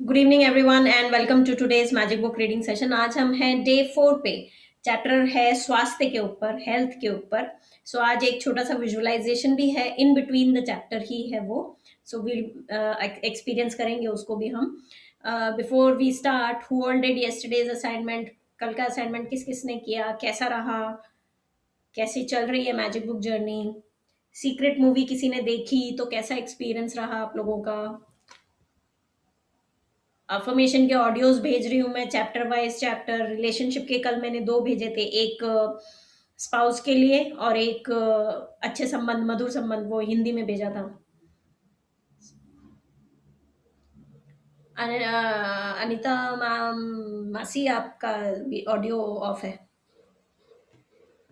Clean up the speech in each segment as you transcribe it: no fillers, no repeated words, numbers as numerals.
Good evening everyone and welcome to today's magic book reading session. आज हम हैं day 4 पे। चैप्टर है स्वास्थ्य के ऊपर, हेल्थ के ऊपर। सो आज एक छोटा सा विजुअलाइजेशन भी है, इन बिटवीन द चैप्टर ही है वो। सो विल एक्सपीरियंस करेंगे उसको भी हम। Before we start, who all did yesterday's assignment? कल का असाइनमेंट किस किस ने किया, कैसा रहा, कैसी चल रही है magic book journey? Secret movie किसी ने देखी तो कैसा एक्सपीरियंस रहा आप लोगों का? अफर्मेशन के ऑडियोज भेज रही हूँ मैं, चैप्टर वाइज चैप्टर। रिलेशनशिप के कल मैंने दो भेजे थे, एक स्पाउस के लिए और एक अच्छे संबंध, मधुर संबंध, वो हिंदी में भेजा था। अनिता मैम, मासी, आपका ऑडियो ऑफ है।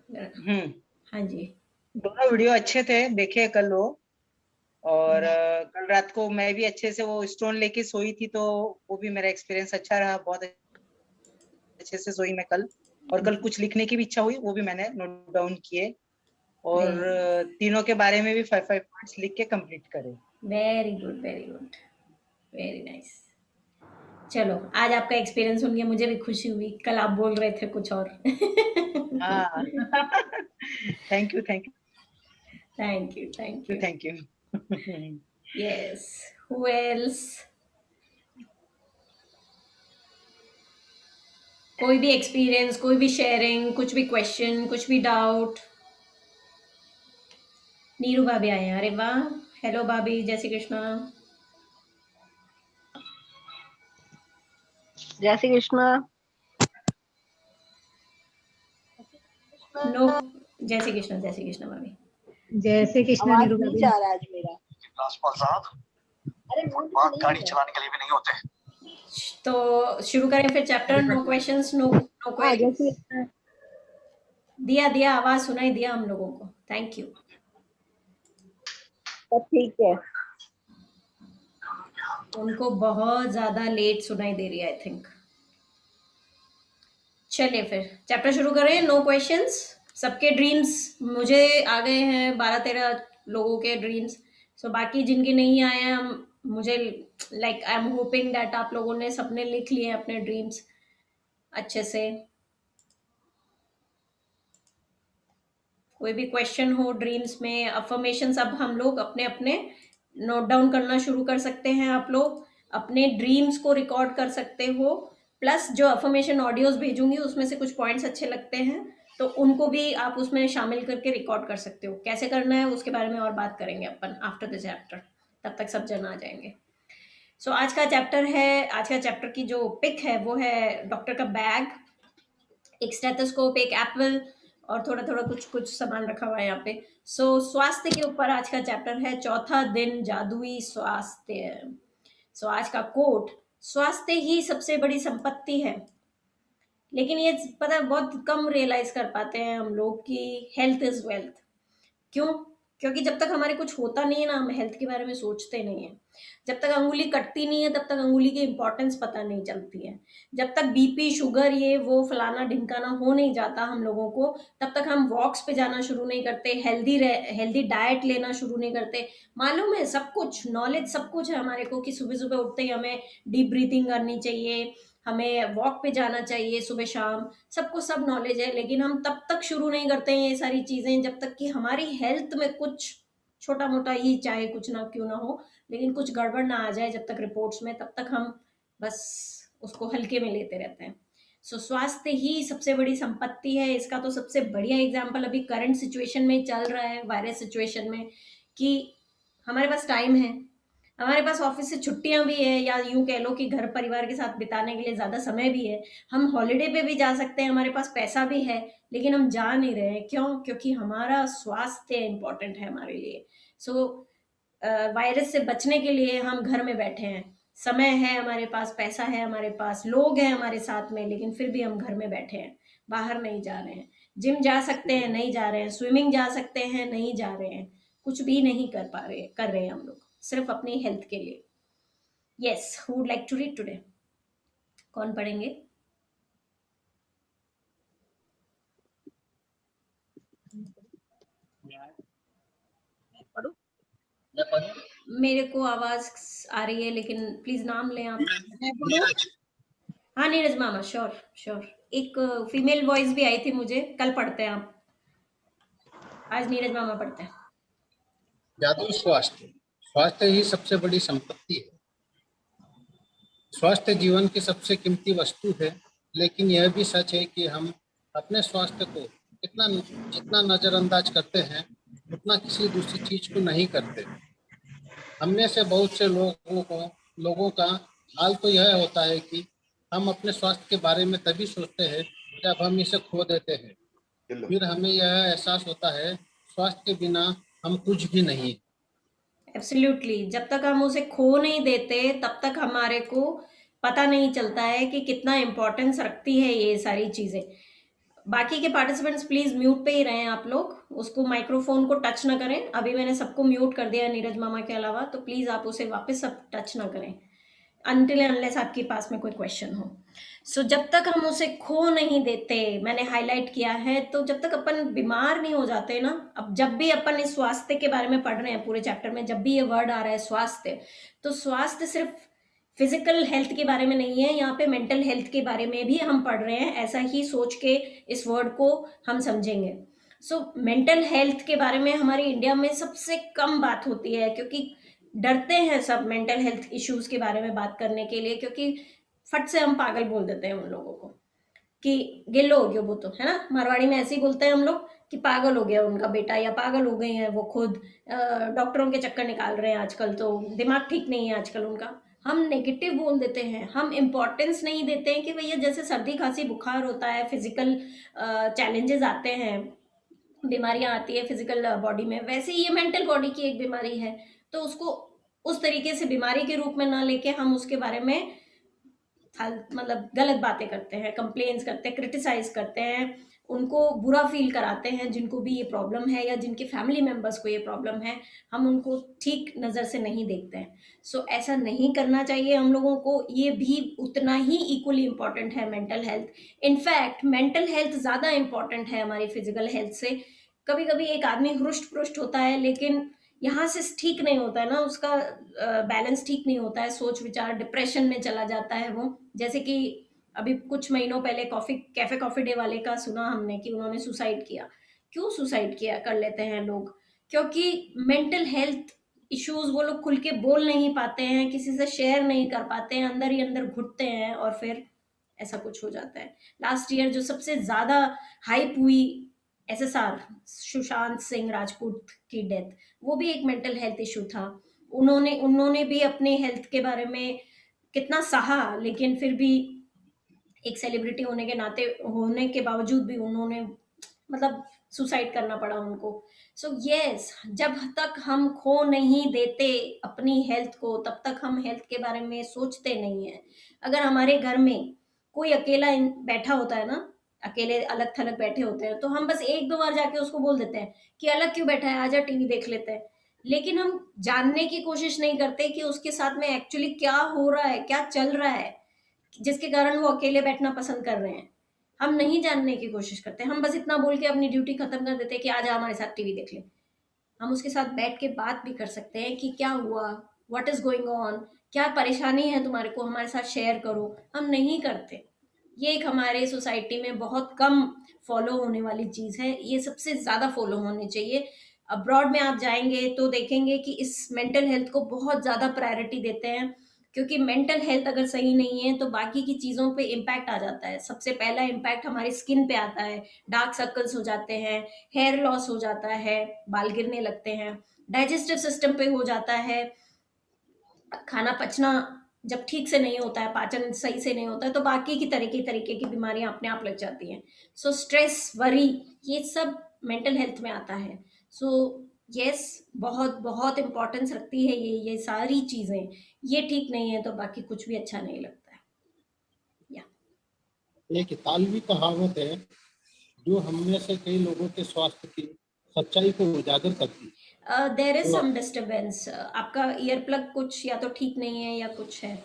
हम्म। हाँ जी। दोनों वीडियो अच्छे थे, देखे कल वो। और कल रात को मैं भी अच्छे से वो स्टोन लेके सोई थी, तो वो भी मेरा एक्सपीरियंस अच्छा रहा। बहुत अच्छे से सोई मैं कल। और कल कुछ लिखने की भी इच्छा हुई, वो भी मैंने नोट डाउन किए। और तीनों के बारे में भी 5-5 पॉइंट्स लिख के कंप्लीट करे। Very good, very good, very nice. चलो, आज आपका एक्सपीरियंस सुन के मुझे भी खुशी हुई। कल आप बोल रहे थे कुछ और। हाँ। Thank you, thank thank you, thank you, you. Thank you. Yes. Who else? कोई भी एक्सपीरियंस, कोई भी शेयरिंग, कुछ भी क्वेश्चन, कुछ भी डाउट? नीरू भाभी आए हैं, अरे वाह। हेलो भाभी, जय श्री कृष्णा। जय श्री कृष्णा। नो, जय श्री कृष्णा, जय श्री कृष्णा भाभी। जय श्री कृष्ण आवाज नीरू नहीं भाभी। जा रहा आज मेरा। राजपाल साहब, अरे फुटपाथ गाड़ी चलाने के लिए भी नहीं होते। तो शुरू करें फिर chapter. No questions, no no हाँ, जय क्वेरीज। श्री कृष्णा। दिया दिया, आवाज सुनाई दिया हम लोगों को। Thank you. सब ठीक है। उनको बहुत ज्यादा लेट सुनाई दे रही है, आई थिंक। चलिए फिर चैप्टर शुरू करें। Know questions. सबके ड्रीम्स मुझे आ गए हैं, 12-13 लोगों के ड्रीम्स। सो बाकी जिनके नहीं आए हैं, मुझे like I am hoping that आप लोगों ने सबने लिख लिए अपने ड्रीम्स अच्छे से। कोई भी क्वेश्चन हो ड्रीम्स में, अफर्मेशंस अब हम लोग अपने अपने नोट डाउन करना शुरू कर सकते हैं। आप लोग अपने ड्रीम्स को रिकॉर्ड कर सकते हो, प्लस जो अफर्मेशन ऑडियोज भेजूंगी उसमें से कुछ पॉइंट्स अच्छे लगते हैं तो उनको भी आप उसमें शामिल करके रिकॉर्ड कर सकते हो। कैसे करना है उसके बारे में और बात करेंगे अपन आफ्टर द चैप्टर, तब तक सब जन आ जाएंगे। सो आज का चैप्टर है, आज का चैप्टर की जो पिक है वो है डॉक्टर का बैग, एक स्टेथोस्कोप, एक एप्पल और थोड़ा थोड़ा कुछ कुछ सामान रखा हुआ है यहाँ पे। स्वास्थ्य के ऊपर आज का चैप्टर है, चौथा दिन जादुई स्वास्थ्य। आज का कोट, स्वास्थ्य ही सबसे बड़ी संपत्ति है। लेकिन ये पता है, बहुत कम रियलाइज कर पाते हैं हम लोग कि हेल्थ इज वेल्थ। क्यों? क्योंकि जब तक हमारे कुछ होता नहीं है ना, हम हेल्थ के बारे में सोचते नहीं है। जब तक अंगुली कटती नहीं है तब तक अंगुली की इंपॉर्टेंस पता नहीं चलती है। जब तक बीपी, शुगर, ये वो फलाना ढिमकाना हो नहीं जाता हम लोगों को, तब तक हम वॉक्स पे जाना शुरू नहीं करते, हेल्दी डाइट लेना शुरू नहीं करते। मालूम है सब कुछ, नॉलेज सब कुछ है हमारे को कि सुबह सुबह उठते ही हमें डीप ब्रीथिंग करनी चाहिए, हमें वॉक पे जाना चाहिए सुबह शाम, सबको सब नॉलेज है। लेकिन हम तब तक शुरू नहीं करते हैं ये सारी चीजें जब तक कि हमारी हेल्थ में कुछ छोटा मोटा ही, चाहे कुछ ना क्यों ना हो, लेकिन कुछ गड़बड़ ना आ जाए जब तक रिपोर्ट्स में, तब तक हम बस उसको हल्के में लेते रहते हैं। स्वास्थ्य ही सबसे बड़ी संपत्ति है। इसका तो सबसे बढ़िया एग्जाम्पल अभी करंट सिचुएशन में चल रहा है, वायरस सिचुएशन में, कि हमारे पास टाइम है, हमारे पास ऑफिस से छुट्टियां भी है, या यूं कह लो कि घर परिवार के साथ बिताने के लिए ज्यादा समय भी है, हम हॉलिडे पे भी जा सकते हैं, हमारे पास पैसा भी है, लेकिन हम जा नहीं रहे हैं। क्यों? क्योंकि हमारा स्वास्थ्य इंपॉर्टेंट है हमारे लिए। सो वायरस से बचने के लिए हम घर में बैठे हैं, समय है हमारे पास, पैसा है हमारे पास, लोग हैं हमारे साथ में, लेकिन फिर भी हम घर में बैठे हैं, बाहर नहीं जा रहे हैं। जिम जा सकते हैं, नहीं जा रहे हैं। स्विमिंग जा सकते हैं, नहीं जा रहे हैं। कुछ भी नहीं कर रहे हैं हम लोग, सिर्फ अपनी हेल्थ के लिए। Yes, who would like to read today? कौन पढ़ेंगे? पढ़ो। मैं पढ़ूं? मेरे को आवाज आ रही है, लेकिन प्लीज नाम लें आप। मैं बोलूं? नीरज, हाँ, नीरज मामा, श्योर श्योर। एक फीमेल वॉइस भी आई थी मुझे, कल पढ़ते हैं आप, आज नीरज मामा पढ़ते हैं। जादू स्वास्थ्य। स्वास्थ्य ही सबसे बड़ी संपत्ति है। स्वास्थ्य जीवन की सबसे कीमती वस्तु है, लेकिन यह भी सच है कि हम अपने स्वास्थ्य को इतना जितना नजरअंदाज करते हैं, उतना किसी दूसरी चीज को नहीं करते। हमने से बहुत से लोगों का हाल तो यह होता है कि हम अपने स्वास्थ्य के बारे में तभी सोचते हैं जब हम इसे खो देते हैं। फिर हमें यह एहसास होता है, स्वास्थ्य के बिना हम कुछ भी नहीं। एब्सोल्युटली, जब तक हम उसे खो नहीं देते तब तक हमारे को पता नहीं चलता है कि कितना इम्पोर्टेंस रखती है ये सारी चीजें। बाकी के पार्टिसिपेंट्स प्लीज म्यूट पे ही रहें आप लोग, उसको माइक्रोफोन को टच ना करें। अभी मैंने सबको म्यूट कर दिया है नीरज मामा के अलावा, तो प्लीज आप उसे वापस सब टच ना करें अनटिल अनलेस आपके पास में कोई क्वेश्चन हो। सो जब तक हम उसे खो नहीं देते, मैंने हाईलाइट किया है, तो जब तक अपन बीमार नहीं हो जाते ना। अब जब भी अपन इस स्वास्थ्य के बारे में पढ़ रहे हैं पूरे चैप्टर में, जब भी ये वर्ड आ रहा है स्वास्थ्य, तो स्वास्थ्य सिर्फ फिजिकल हेल्थ के बारे में नहीं है, यहाँ पे मेंटल हेल्थ के बारे में भी हम पढ़ रहे हैं। ऐसा ही सोच के इस वर्ड को हम समझेंगे। सो मेंटल हेल्थ के बारे में हमारे इंडिया में सबसे कम बात होती है, क्योंकि डरते हैं सब मेंटल हेल्थ इश्यूज के बारे में बात करने के लिए, क्योंकि फट से हम पागल बोल देते हैं उन लोगों को कि गिल्लो हो गया वो, तो है ना, मारवाड़ी में ऐसे ही बोलते हैं हम लोग कि पागल हो गया उनका बेटा, या पागल हो गई हैं वो खुद, डॉक्टरों के चक्कर निकाल रहे हैं आजकल, तो दिमाग ठीक नहीं है आजकल उनका। हम नेगेटिव बोल देते हैं, हम इम्पोर्टेंस नहीं देते हैं कि भैया जैसे सर्दी खांसी बुखार होता है, फिजिकल चैलेंजेस आते हैं, बीमारियां आती है फिजिकल बॉडी में, वैसे ही ये मेंटल बॉडी की एक बीमारी है। तो उसको उस तरीके से बीमारी के रूप में ना लेके हम उसके बारे में मतलब गलत बातें करते हैं, कंप्लेन्स करते हैं, क्रिटिसाइज करते हैं, उनको बुरा फील कराते हैं जिनको भी ये प्रॉब्लम है या जिनके फैमिली मेंबर्स को ये प्रॉब्लम है। हम उनको ठीक नज़र से नहीं देखते हैं। सो ऐसा नहीं करना चाहिए हम लोगों को। ये भी उतना ही इक्वली इम्पॉर्टेंट है mental health. In fact mental health ज़्यादा इम्पॉर्टेंट है हमारी फिजिकल हेल्थ से। कभी कभी एक आदमी हृष्ट पुष्ट होता है, लेकिन यहाँ से ठीक नहीं होता है ना, उसका बैलेंस ठीक नहीं होता है, सोच विचार डिप्रेशन में चला जाता है वो। जैसे कि अभी कुछ महीनों पहले कैफे कॉफी डे वाले का सुना हमने कि उन्होंने सुसाइड किया। क्यों सुसाइड किया कर लेते हैं लोग? क्योंकि मेंटल हेल्थ इश्यूज वो लोग खुल के बोल नहीं पाते हैं, किसी से शेयर नहीं कर पाते हैं, अंदर ही अंदर घुटते हैं और फिर ऐसा कुछ हो जाता है। लास्ट ईयर जो सबसे ज्यादा हाइप हुई, एसएसआर सुशांत सिंह राजपूत की डेथ, वो भी एक मेंटल हेल्थ इशू था। उन्होंने उन्होंने भी अपने हेल्थ के बारे में कितना सहा, लेकिन फिर भी एक सेलिब्रिटी होने के नाते होने के बावजूद भी उन्होंने मतलब सुसाइड करना पड़ा उनको। सो यस, जब तक हम खो नहीं देते अपनी हेल्थ को, तब तक हम हेल्थ के बारे में सोचते नहीं है। अगर हमारे घर में कोई अकेला बैठा होता है ना, अकेले अलग थलग बैठे होते हैं, तो हम बस एक दो बार जाके उसको बोल देते हैं कि अलग क्यों बैठा है, आजा टीवी देख लेते हैं। लेकिन हम जानने की कोशिश नहीं करते कि उसके साथ में एक्चुअली क्या हो रहा है, क्या चल रहा है, जिसके कारण वो अकेले बैठना पसंद कर रहे हैं। हम नहीं जानने की कोशिश करते, हम बस इतना बोल के अपनी ड्यूटी खत्म कर देते हैं कि आजा हमारे साथ टीवी देख ले। हम उसके साथ बैठ के बात भी कर सकते हैं कि क्या हुआ, व्हाट इज गोइंग ऑन, क्या परेशानी है तुम्हारे को, हमारे साथ शेयर करो। हम नहीं करते। ये एक हमारे सोसाइटी में बहुत कम फॉलो होने वाली चीज है, ये सबसे ज्यादा फॉलो होनी चाहिए। अब्रॉड में आप जाएंगे तो देखेंगे कि इस मेंटल हेल्थ को बहुत ज्यादा प्रायोरिटी देते हैं, क्योंकि मेंटल हेल्थ अगर सही नहीं है तो बाकी की चीजों पे इम्पैक्ट आ जाता है। सबसे पहला इम्पैक्ट हमारी स्किन पे आता है, डार्क सर्कल्स हो जाते हैं, हेयर लॉस हो जाता है, बाल गिरने लगते हैं, डाइजेस्टिव सिस्टम पे हो जाता है, खाना पचना जब ठीक से नहीं होता है, पाचन सही से नहीं होता है, तो बाकी की तरीके की बीमारियां अपने आप लग जाती हैं। सो स्ट्रेस, वरी, ये सब मेंटल हेल्थ में आता है। सो यस, बहुत बहुत इम्पोर्टेंस रखती है ये सारी चीजें। ये ठीक नहीं है तो बाकी कुछ भी अच्छा नहीं लगता है। या एक इतालवी कहावत है जो हम में से कई लोगों के स्वास्थ्य की सच्चाई को उजागर करती है। There is some disturbance. आपका ईयर प्लग कुछ या तो ठीक नहीं है या कुछ है।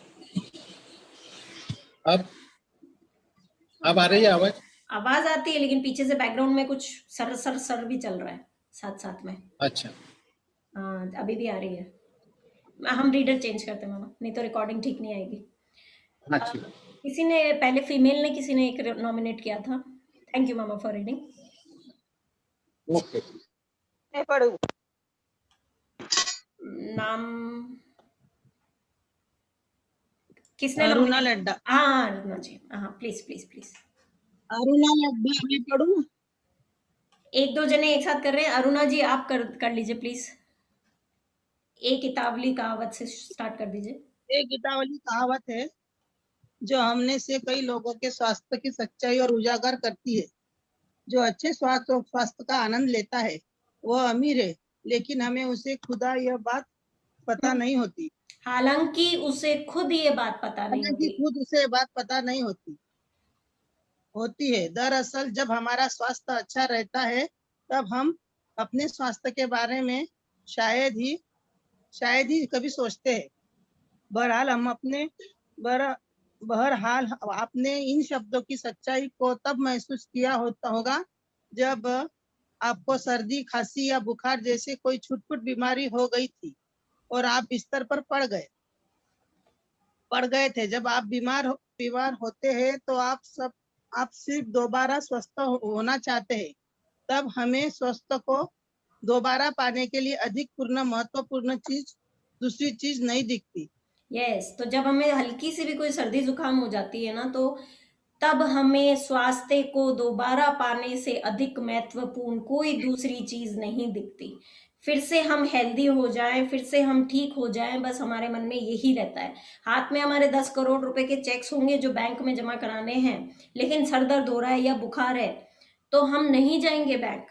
अब अब आ रही है आवाज? आवाज आती है, लेकिन पीछे से बैकग्राउंड में कुछ सर सर सर भी चल रहा है साथ साथ में। अच्छा, हाँ, अभी भी आ रही है। हम रीडर चेंज करते हैं मामा, नहीं तो रिकॉर्डिंग ठीक नहीं आएगी। हाँ ठीक। किसी ने पहले फीमेल ने किसी ने एक नॉमिनेट किया था। Thank you mama for reading. Okay. मैं पढ़ू। नाम किसने अरुणा nominate- लड्डा। हाँ अरुणा जी, हाँ please please please. Aruna Ladda मैं पढ़ू। एक दो जने एक साथ कर रहे हैं। अरुणा जी आप कर लीजिए प्लीज। एक किताबली कहावत से स्टार्ट कर दीजिए। एक गीतावली कहावत है जो हमने से कई लोगों के स्वास्थ्य की सच्चाई और उजागर करती है। जो अच्छे स्वास्थ्य और स्वास्थ्य का आनंद लेता है वह अमीर है, लेकिन हमें उसे खुदा यह बात पता नहीं होती। हालांकि उसे खुद ये बात पता नहीं हालांकि होती। खुद उसे बात पता नहीं होती है। दरअसल जब हमारा स्वास्थ्य अच्छा रहता है तब हम अपने स्वास्थ्य के बारे में शायद ही कभी सोचते हैं। बहरहाल हम अपने बहरहाल आपने इन शब्दों की सच्चाई को तब महसूस किया होगा जब आपको सर्दी, खांसी या बुखार जैसे कोई छुटपुट बीमारी हो गई थी और आप बिस्तर पर पड़ गए थे। जब आप बीमार होते हैं तो आप सिर्फ दोबारा स्वस्थ होना चाहते हैं। तब हमें स्वस्थ को दोबारा पाने के लिए अधिक महत्वपूर्ण दूसरी चीज नहीं दिखती। यस, तो जब हमें हल्की सी भी कोई सर्दी जुकाम हो जाती है ना, तो तब हमें स्वास्थ्य को दोबारा पाने से अधिक महत्वपूर्ण कोई दूसरी चीज नहीं दिखती। फिर से हम हेल्दी हो जाएं, फिर से हम ठीक हो जाएं, बस हमारे मन में यही रहता है। हाथ में हमारे 10 करोड़ रुपए के चेक्स होंगे जो बैंक में जमा कराने हैं, लेकिन सर दर्द हो रहा है या बुखार है तो हम नहीं जाएंगे बैंक,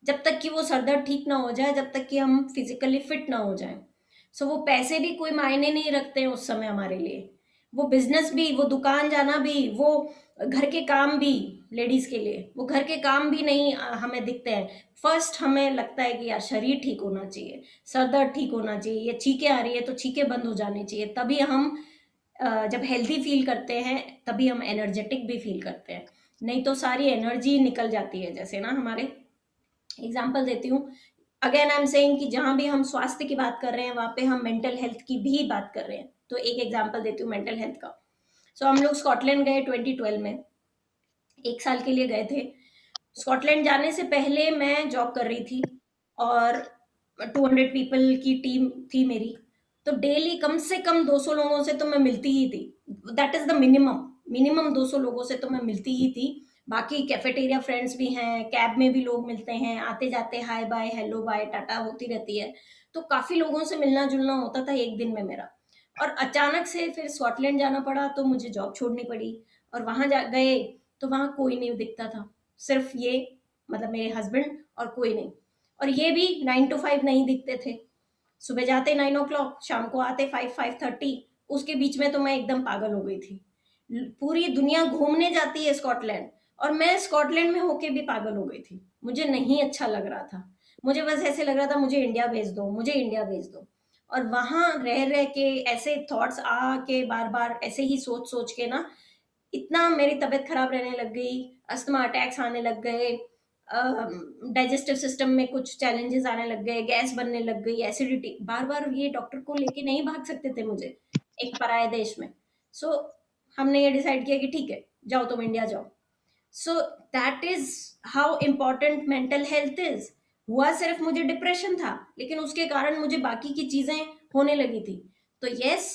जब तक कि वो सर दर्द ठीक ना हो जाए, जब तक कि हम फिजिकली फिट ना हो जाए। सो वो पैसे भी कोई मायने नहीं रखते हैं उस समय हमारे लिए। वो बिजनेस भी, वो दुकान जाना भी, वो घर के काम भी, लेडीज के लिए वो घर के काम भी नहीं हमें दिखते हैं। फर्स्ट हमें लगता है कि यार शरीर ठीक होना चाहिए, सर दर्द ठीक होना चाहिए, ये छींकें आ रही है तो छींकें बंद हो जानी चाहिए, तभी हम जब हेल्दी फील करते हैं तभी हम एनर्जेटिक भी फील करते हैं। नहीं तो सारी एनर्जी निकल जाती है। जैसे ना हमारे एग्जाम्पल देती हूँ, अगेन आई एम सेइंग कि जहां भी हम स्वास्थ्य की बात कर रहे हैं वहां पे हम मेंटल हेल्थ की भी बात कर रहे हैं। तो एक एग्जाम्पल देती हूँ मेंटल हेल्थ का। सो हम लोग स्कॉटलैंड गए 2012 में, एक साल के लिए गए थे। स्कॉटलैंड जाने से पहले मैं जॉब कर रही थी और 200 पीपल की टीम थी मेरी। तो डेली कम से कम 200 लोगों से तो मैं मिलती ही थी। दैट इज द मिनिमम 200 लोगों से तो मैं मिलती ही थी। बाकी कैफेटेरिया फ्रेंड्स भी हैं, कैब में भी लोग मिलते हैं, आते जाते hi bye hello bye tata होती रहती है। तो काफी लोगों से मिलना जुलना होता था एक दिन में मेरा। और अचानक से फिर स्कॉटलैंड जाना पड़ा तो मुझे जॉब छोड़नी पड़ी। और वहां जा गए तो वहां कोई नहीं दिखता था, सिर्फ ये मतलब मेरे हस्बैंड और कोई नहीं। और ये भी 9 to 5 नहीं दिखते थे। सुबह जाते 9 o'clock, शाम को आते 5-5:30। उसके बीच में तो मैं एकदम पागल हो गई थी। पूरी दुनिया घूमने जाती है स्कॉटलैंड, और मैं स्कॉटलैंड में होके भी पागल हो गई थी। मुझे नहीं अच्छा लग रहा था। मुझे बस ऐसे लग रहा था मुझे इंडिया भेज दो, मुझे इंडिया भेज दो। और वहां रह रह के ऐसे थॉट्स आ के बार बार ऐसे ही सोच सोच के ना इतना मेरी तबीयत खराब रहने लग गई। अस्थमा अटैक्स आने लग गए, डाइजेस्टिव सिस्टम में कुछ चैलेंजेस आने लग गए, गैस बनने लग गई, एसिडिटी। बार बार ये डॉक्टर को लेके नहीं भाग सकते थे मुझे एक पराये देश में। सो हमने ये डिसाइड किया कि ठीक है जाओ तुम इंडिया जाओ। सो that is how important mental health is. हुआ सिर्फ मुझे डिप्रेशन था, लेकिन उसके कारण मुझे बाकी की चीजें होने लगी थी। तो यस,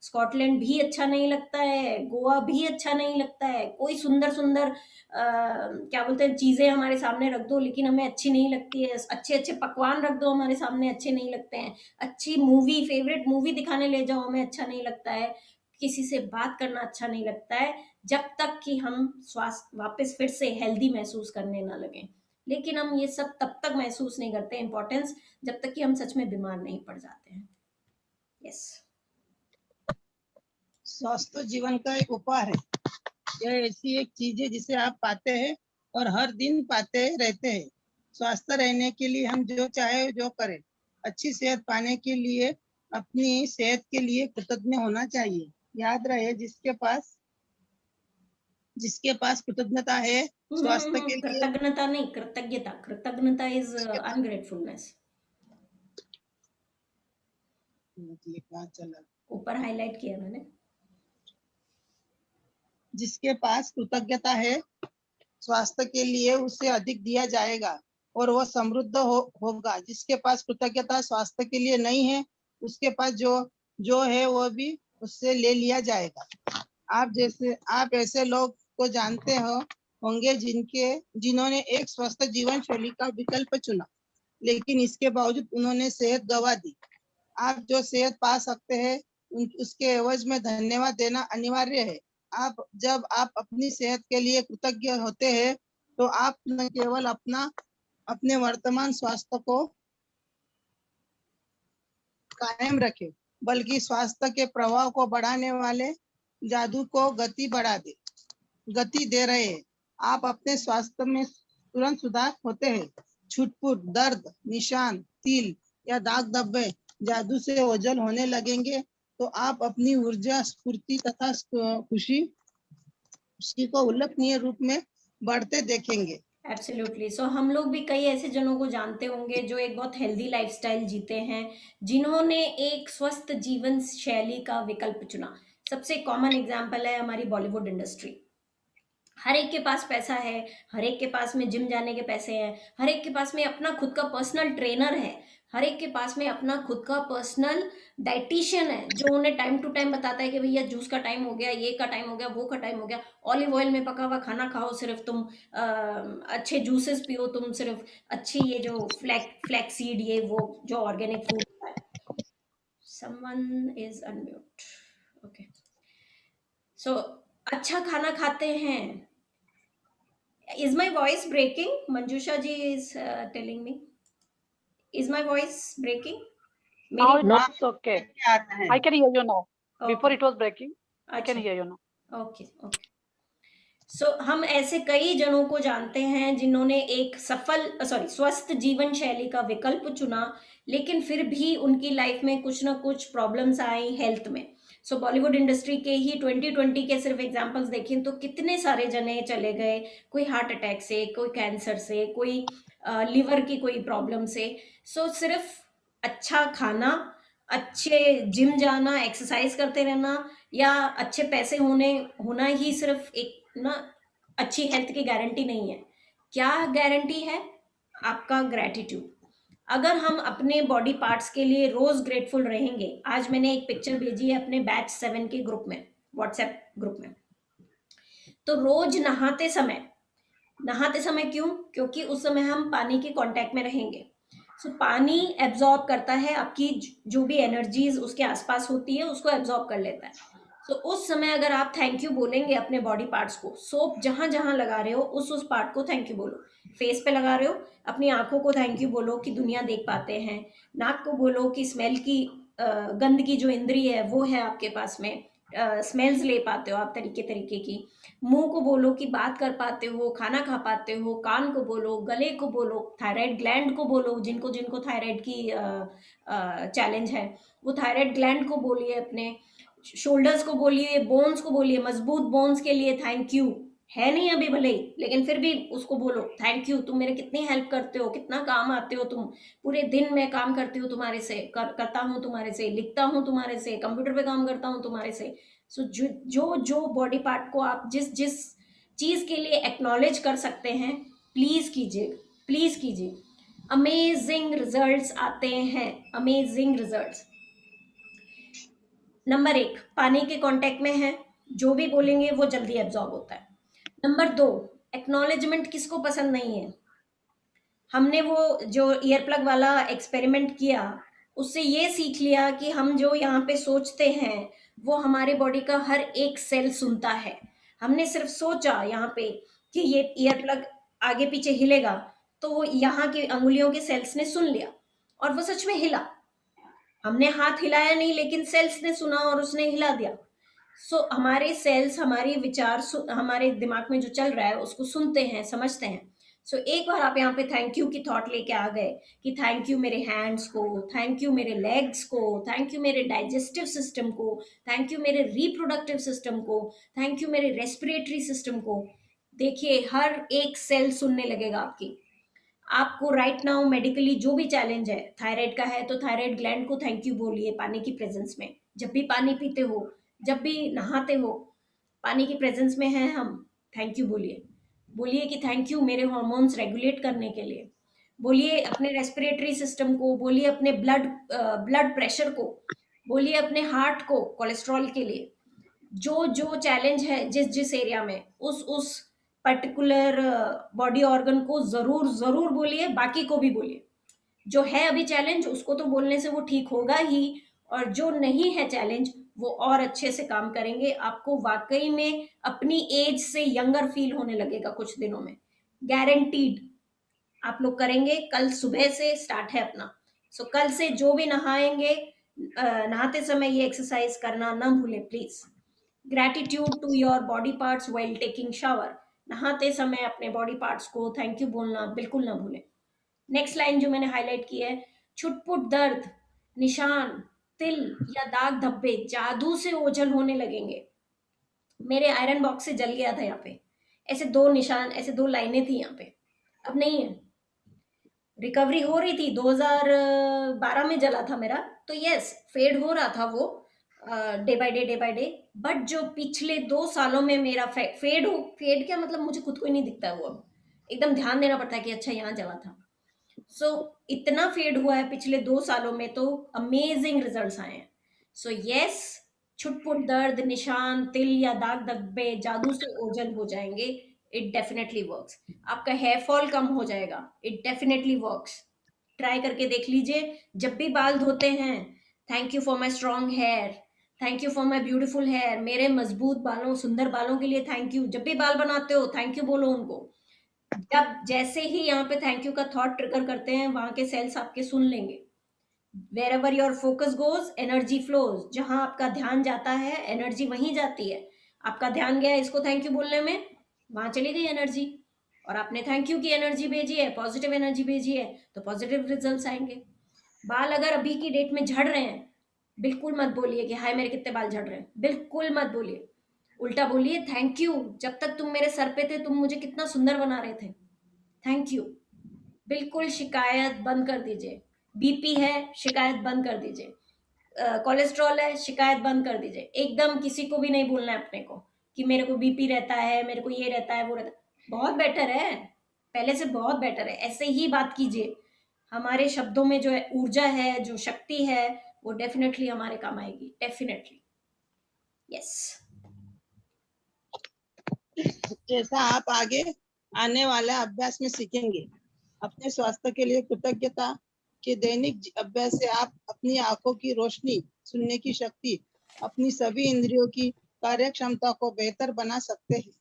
स्कॉटलैंड भी अच्छा नहीं लगता है, गोवा भी अच्छा नहीं लगता है। कोई सुंदर सुंदर क्या बोलते हैं चीजें हमारे सामने रख दो लेकिन हमें अच्छी नहीं लगती है। अच्छे अच्छे पकवान रख दो हमारे सामने, अच्छे नहीं लगते हैं। अच्छी मूवी, फेवरेट मूवी दिखाने ले जाओ, हमें अच्छा नहीं लगता है। किसी से बात करना अच्छा नहीं लगता है, जब तक कि हम स्वास्थ्य वापस फिर से हेल्दी महसूस करने ना लगे। लेकिन हम ये सब तब तक महसूस नहीं करते इंपॉर्टेंस, जब तक कि हम सच में बीमार नहीं पड़ जाते हैं। यस। स्वास्थ्य जीवन का एक उपहार है। यह ऐसी एक चीज है जिसे आप पाते हैं और हर दिन पाते रहते हैं। स्वस्थ रहने के लिए हम जो चाहे जो करें। अच्छी सेहत पाने के लिए अपनी सेहत के लिए कृतज्ञ होना चाहिए। याद रहे जिसके पास कृतज्ञता है स्वास्थ्य के लिए। कृतज्ञता नहीं, कृतज्ञता। कृतज्ञता इज अनग्रेटफुलनेस। कहाँ चला? ऊपर हाईलाइट किया मैंने। जिसके पास कृतज्ञता है स्वास्थ्य के लिए उसे अधिक दिया जाएगा और वह समृद्ध होगा। जिसके पास कृतज्ञता स्वास्थ्य के लिए नहीं है उसके पास जो जो है वह भी उससे ले लिया जाएगा। आप ऐसे लोग को जानते होंगे जिन्होंने एक स्वस्थ जीवन शैली का विकल्प चुना, लेकिन इसके बावजूद उन्होंने सेहत गंवा दी। आप जो सेहत पा सकते हैं उसके एवज में धन्यवाद देना अनिवार्य है। जब आप अपनी सेहत के लिए कृतज्ञ होते हैं तो आप न केवल अपने वर्तमान स्वास्थ्य को कायम रखें बल्कि स्वास्थ्य के प्रभाव को बढ़ाने वाले जादू को गति दे रहे हैं। आप अपने स्वास्थ्य में तुरंत सुधार होते हैं। छुटपुट, दर्द, निशान, तिल या दाग धब्बे जादू से ओझल होने लगेंगे तो आप अपनी ऊर्जा, स्फूर्ति तथा खुशी को उल्लेखनीय रूप में बढ़ते देखेंगे। एब्सोल्युटली। सो हम लोग भी कई ऐसे जनों को जानते होंगे जो एक बहुत हेल्दी लाइफस्टाइल जीते हैं, जिन्होंने एक स्वस्थ जीवन शैली का विकल्प चुना। सबसे कॉमन एग्जांपल है हमारी बॉलीवुड इंडस्ट्री। हर एक के पास पैसा है, हर एक के पास में जिम जाने के पैसे हैं, हर एक के पास में अपना खुद का पर्सनल ट्रेनर है, हर एक के पास में अपना खुद का पर्सनल डाइटिशियन है जो उन्हें टाइम टू टाइम बताता है कि भैया जूस का टाइम हो गया, ये का टाइम हो गया, वो का टाइम हो गया, ऑलिव ऑयल में पका हुआ खाना खाओ, सिर्फ तुम अच्छे जूसेस पियो, तुम सिर्फ अच्छी ये जो फ्लैक्सीड ये वो जो ऑर्गेनिक फूड है। Someone is unmute. ओके। सो अच्छा खाना खाते हैं। Is my voice breaking? Manjusha ji is telling me. Is my voice breaking? Now मेरी it's okay. आता है। I can hear you now. Before okay it was breaking. I can अच्छा hear you now. Okay okay. So हम ऐसे कई जनों को जानते हैं जिन्होंने एक स्वस्थ जीवन शैली का विकल्प चुना, लेकिन फिर भी उनकी लाइफ में कुछ ना कुछ प्रॉब्लम्स आई हेल्थ में। सो बॉलीवुड इंडस्ट्री के ही 2020 के सिर्फ एग्जांपल्स देखें तो कितने सारे जने चले गए, कोई हार्ट अटैक से, कोई कैंसर से, कोई लिवर की कोई प्रॉब्लम से। सो सिर्फ अच्छा खाना, अच्छे जिम जाना, एक्सरसाइज करते रहना या अच्छे पैसे होना ही सिर्फ एक ना अच्छी हेल्थ की गारंटी नहीं है। क्या गारंटी है? आपका ग्रेटिट्यूड। अगर हम अपने बॉडी पार्ट्स के लिए रोज ग्रेटफुल रहेंगे। आज मैंने एक पिक्चर भेजी है अपने बैच 7 के ग्रुप में, व्हाट्सएप ग्रुप में। तो रोज नहाते समय क्यों? क्योंकि उस समय हम पानी के कांटेक्ट में रहेंगे। सो पानी एब्जॉर्ब करता है, आपकी जो भी एनर्जीज उसके आसपास होती है उसको एब्जॉर्ब कर लेता है। तो उस समय अगर आप थैंक यू बोलेंगे अपने बॉडी पार्ट्स को, सोप जहां जहां लगा रहे हो उस पार्ट को थैंक यू बोलो। फेस पे लगा रहे हो, अपनी आंखों को थैंक यू बोलो कि दुनिया देख पाते हैं। नाक को बोलो कि स्मेल की गंध की जो इंद्रिय है वो है आपके पास में, स्मेल्स ले पाते हो आप तरीके तरीके की। मुंह को बोलो कि बात कर पाते हो, खाना खा पाते हो। कान को बोलो, गले को बोलो, थायराइड ग्लैंड को बोलो, जिनको जिनको थायराइड की चैलेंज है वो थायराइड ग्लैंड को बोलिए। अपने शोल्डर्स को बोलिए, बोन्स को बोलिए, मजबूत बोन्स के लिए थैंक यू है नहीं अभी भले ही, लेकिन फिर भी उसको बोलो थैंक यू, तुम मेरे कितनी हेल्प करते हो, कितना काम आते हो तुम, पूरे दिन में काम करती हूँ तुम्हारे से, करता हूँ तुम्हारे से, लिखता हूँ तुम्हारे से, कंप्यूटर पे काम करता हूँ तुम्हारे से। सो जो बॉडी पार्ट को आप जिस जिस चीज के लिए एक्नॉलेज कर सकते हैं, प्लीज कीजिए। अमेजिंग रिजल्ट्स आते हैं, अमेजिंग रिजल्ट्स। नंबर 1, पानी के कांटेक्ट में है, जो भी बोलेंगे वो जल्दी एब्जॉर्ब होता है। नंबर 2, एक्नॉलेजमेंट किसको पसंद नहीं है? हमने वो जो ईयर प्लग वाला एक्सपेरिमेंट किया उससे ये सीख लिया कि हम जो यहाँ पे सोचते हैं वो हमारे बॉडी का हर एक सेल सुनता है। हमने सिर्फ सोचा यहाँ पे कि ये ईयर प्लग आगे पीछे हिलेगा, तो वो यहाँ की अंगुलियों के सेल्स ने सुन लिया और वो सच में हिला। हमने हाथ हिलाया नहीं, लेकिन सेल्स ने सुना और उसने हिला दिया। सो हमारे सेल्स हमारे विचार हमारे दिमाग में जो चल रहा है उसको सुनते हैं, समझते हैं। सो एक बार आप यहाँ पे थैंक यू की थॉट लेके आ गए कि थैंक यू मेरे हैंड्स को, थैंक यू मेरे लेग्स को, थैंक यू मेरे डाइजेस्टिव सिस्टम को, थैंक यू मेरे रिप्रोडक्टिव सिस्टम को, थैंक यू मेरे रेस्पिरेटरी सिस्टम को। देखिए हर एक सेल सुनने लगेगा आपकी। आपको राइट नाउ मेडिकली जो भी चैलेंज है, थायराइड का है तो थायराइड ग्लैंड को थैंक यू बोलिए पानी की प्रेजेंस में। जब भी पानी पीते हो, जब भी नहाते हो, पानी की प्रेजेंस में है हम, थैंक यू बोलिए। बोलिए कि थैंक यू मेरे हार्मोन्स रेगुलेट करने के लिए। बोलिए अपने रेस्पिरेटरी सिस्टम को, बोलिए अपने ब्लड प्रेशर को, बोलिए अपने हार्ट को कोलेस्ट्रॉल के लिए। जो जो चैलेंज है जिस जिस एरिया में, उस पर्टिकुलर बॉडी ऑर्गन को जरूर जरूर बोलिए, बाकी को भी बोलिए। जो है अभी चैलेंज उसको तो बोलने से वो ठीक होगा ही, और जो नहीं है चैलेंज वो और अच्छे से काम करेंगे। आपको वाकई में अपनी एज से यंगर फील होने लगेगा कुछ दिनों में, गारंटीड। आप लोग करेंगे, कल सुबह से स्टार्ट है अपना। सो कल से जो भी नहाएंगे, नहाते समय ये एक्सरसाइज करना ना भूलें please. Gratitude to your body parts while taking shower. नहाते समय अपने बॉडी पार्ट्स को थैंक यू बोलना बिल्कुल ना भूलें। नेक्स्ट लाइन जो मैंने हाईलाइट की है, छुटपुट दर्द, निशान, तिल या दाग धब्बे जादू से ओझल होने लगेंगे। मेरे आयरन बॉक्स से जल गया था यहाँ पे, ऐसे 2 निशान, ऐसे 2 लाइनें थी यहाँ पे, अब नहीं है। रिकवरी हो रही थी, 2012 में जला था मेरा, तो यस फेड हो रहा था वो डे बाय डे। बट जो पिछले 2 सालों में मेरा फेड क्या मतलब, मुझे खुद को ही नहीं दिखता है वो। अब एकदम ध्यान देना पड़ता है कि अच्छा यहाँ जला था। सो इतना फेड हुआ है पिछले 2 सालों में, तो अमेजिंग रिजल्ट्स आए हैं। सो यस, छुटपुट दर्द, निशान, तिल या दाग धब्बे जादू से ओझल हो जाएंगे। It definitely works. आपका हेयर फॉल कम हो जाएगा, इट डेफिनेटली वर्क्स। ट्राई करके देख लीजिए। जब भी बाल धोते हैं, thank you for my strong hair, thank you for my beautiful hair, मेरे मजबूत बालों, सुंदर बालों के लिए थैंक यू। जब भी बाल बनाते हो थैंक यू बोलो उनको। जब जैसे ही यहाँ पे थैंक यू का थॉट ट्रिगर करते हैं, वहां के सेल्स आपके सुन लेंगे। Wherever your focus goes, energy flows। जहां आपका ध्यान जाता है, एनर्जी वहीं जाती है। आपका ध्यान गया इसको थैंक यू बोलने में, वहां चली गई एनर्जी, और आपने थैंक यू की एनर्जी भेजी है, पॉजिटिव एनर्जी भेजी है, तो पॉजिटिव रिजल्ट्स आएंगे। बाल अगर अभी की डेट में झड़ रहे हैं, बिल्कुल मत बोलिए कि हाय मेरे कितने बाल झड़ रहे हैं, बिल्कुल मत बोलिए। उल्टा बोलिए थैंक यू, जब तक तुम मेरे सर पे थे तुम मुझे कितना सुंदर बना रहे थे, थैंक यू। बिल्कुल शिकायत बंद कर दीजिए। बीपी है, शिकायत बंद कर दीजिए। कोलेस्ट्रॉल है, शिकायत बंद कर दीजिए। एकदम किसी को भी नहीं बोलना है अपने को कि मेरे को बीपी रहता है, मेरे को ये रहता है, वो रहता है। बहुत बेटर है, पहले से बहुत बेटर है। ऐसे ही बात कीजिए। हमारे शब्दों में जो है ऊर्जा है, जो शक्ति है, वो डेफिनेटली हमारे काम आएगी, डेफिनेटली। यस। जैसा आप आगे आने वाले अभ्यास में सीखेंगे, अपने स्वास्थ्य के लिए कृतज्ञता के दैनिक अभ्यास से आप अपनी आंखों की रोशनी, सुनने की शक्ति, अपनी सभी इंद्रियों की कार्य क्षमता को बेहतर बना सकते हैं।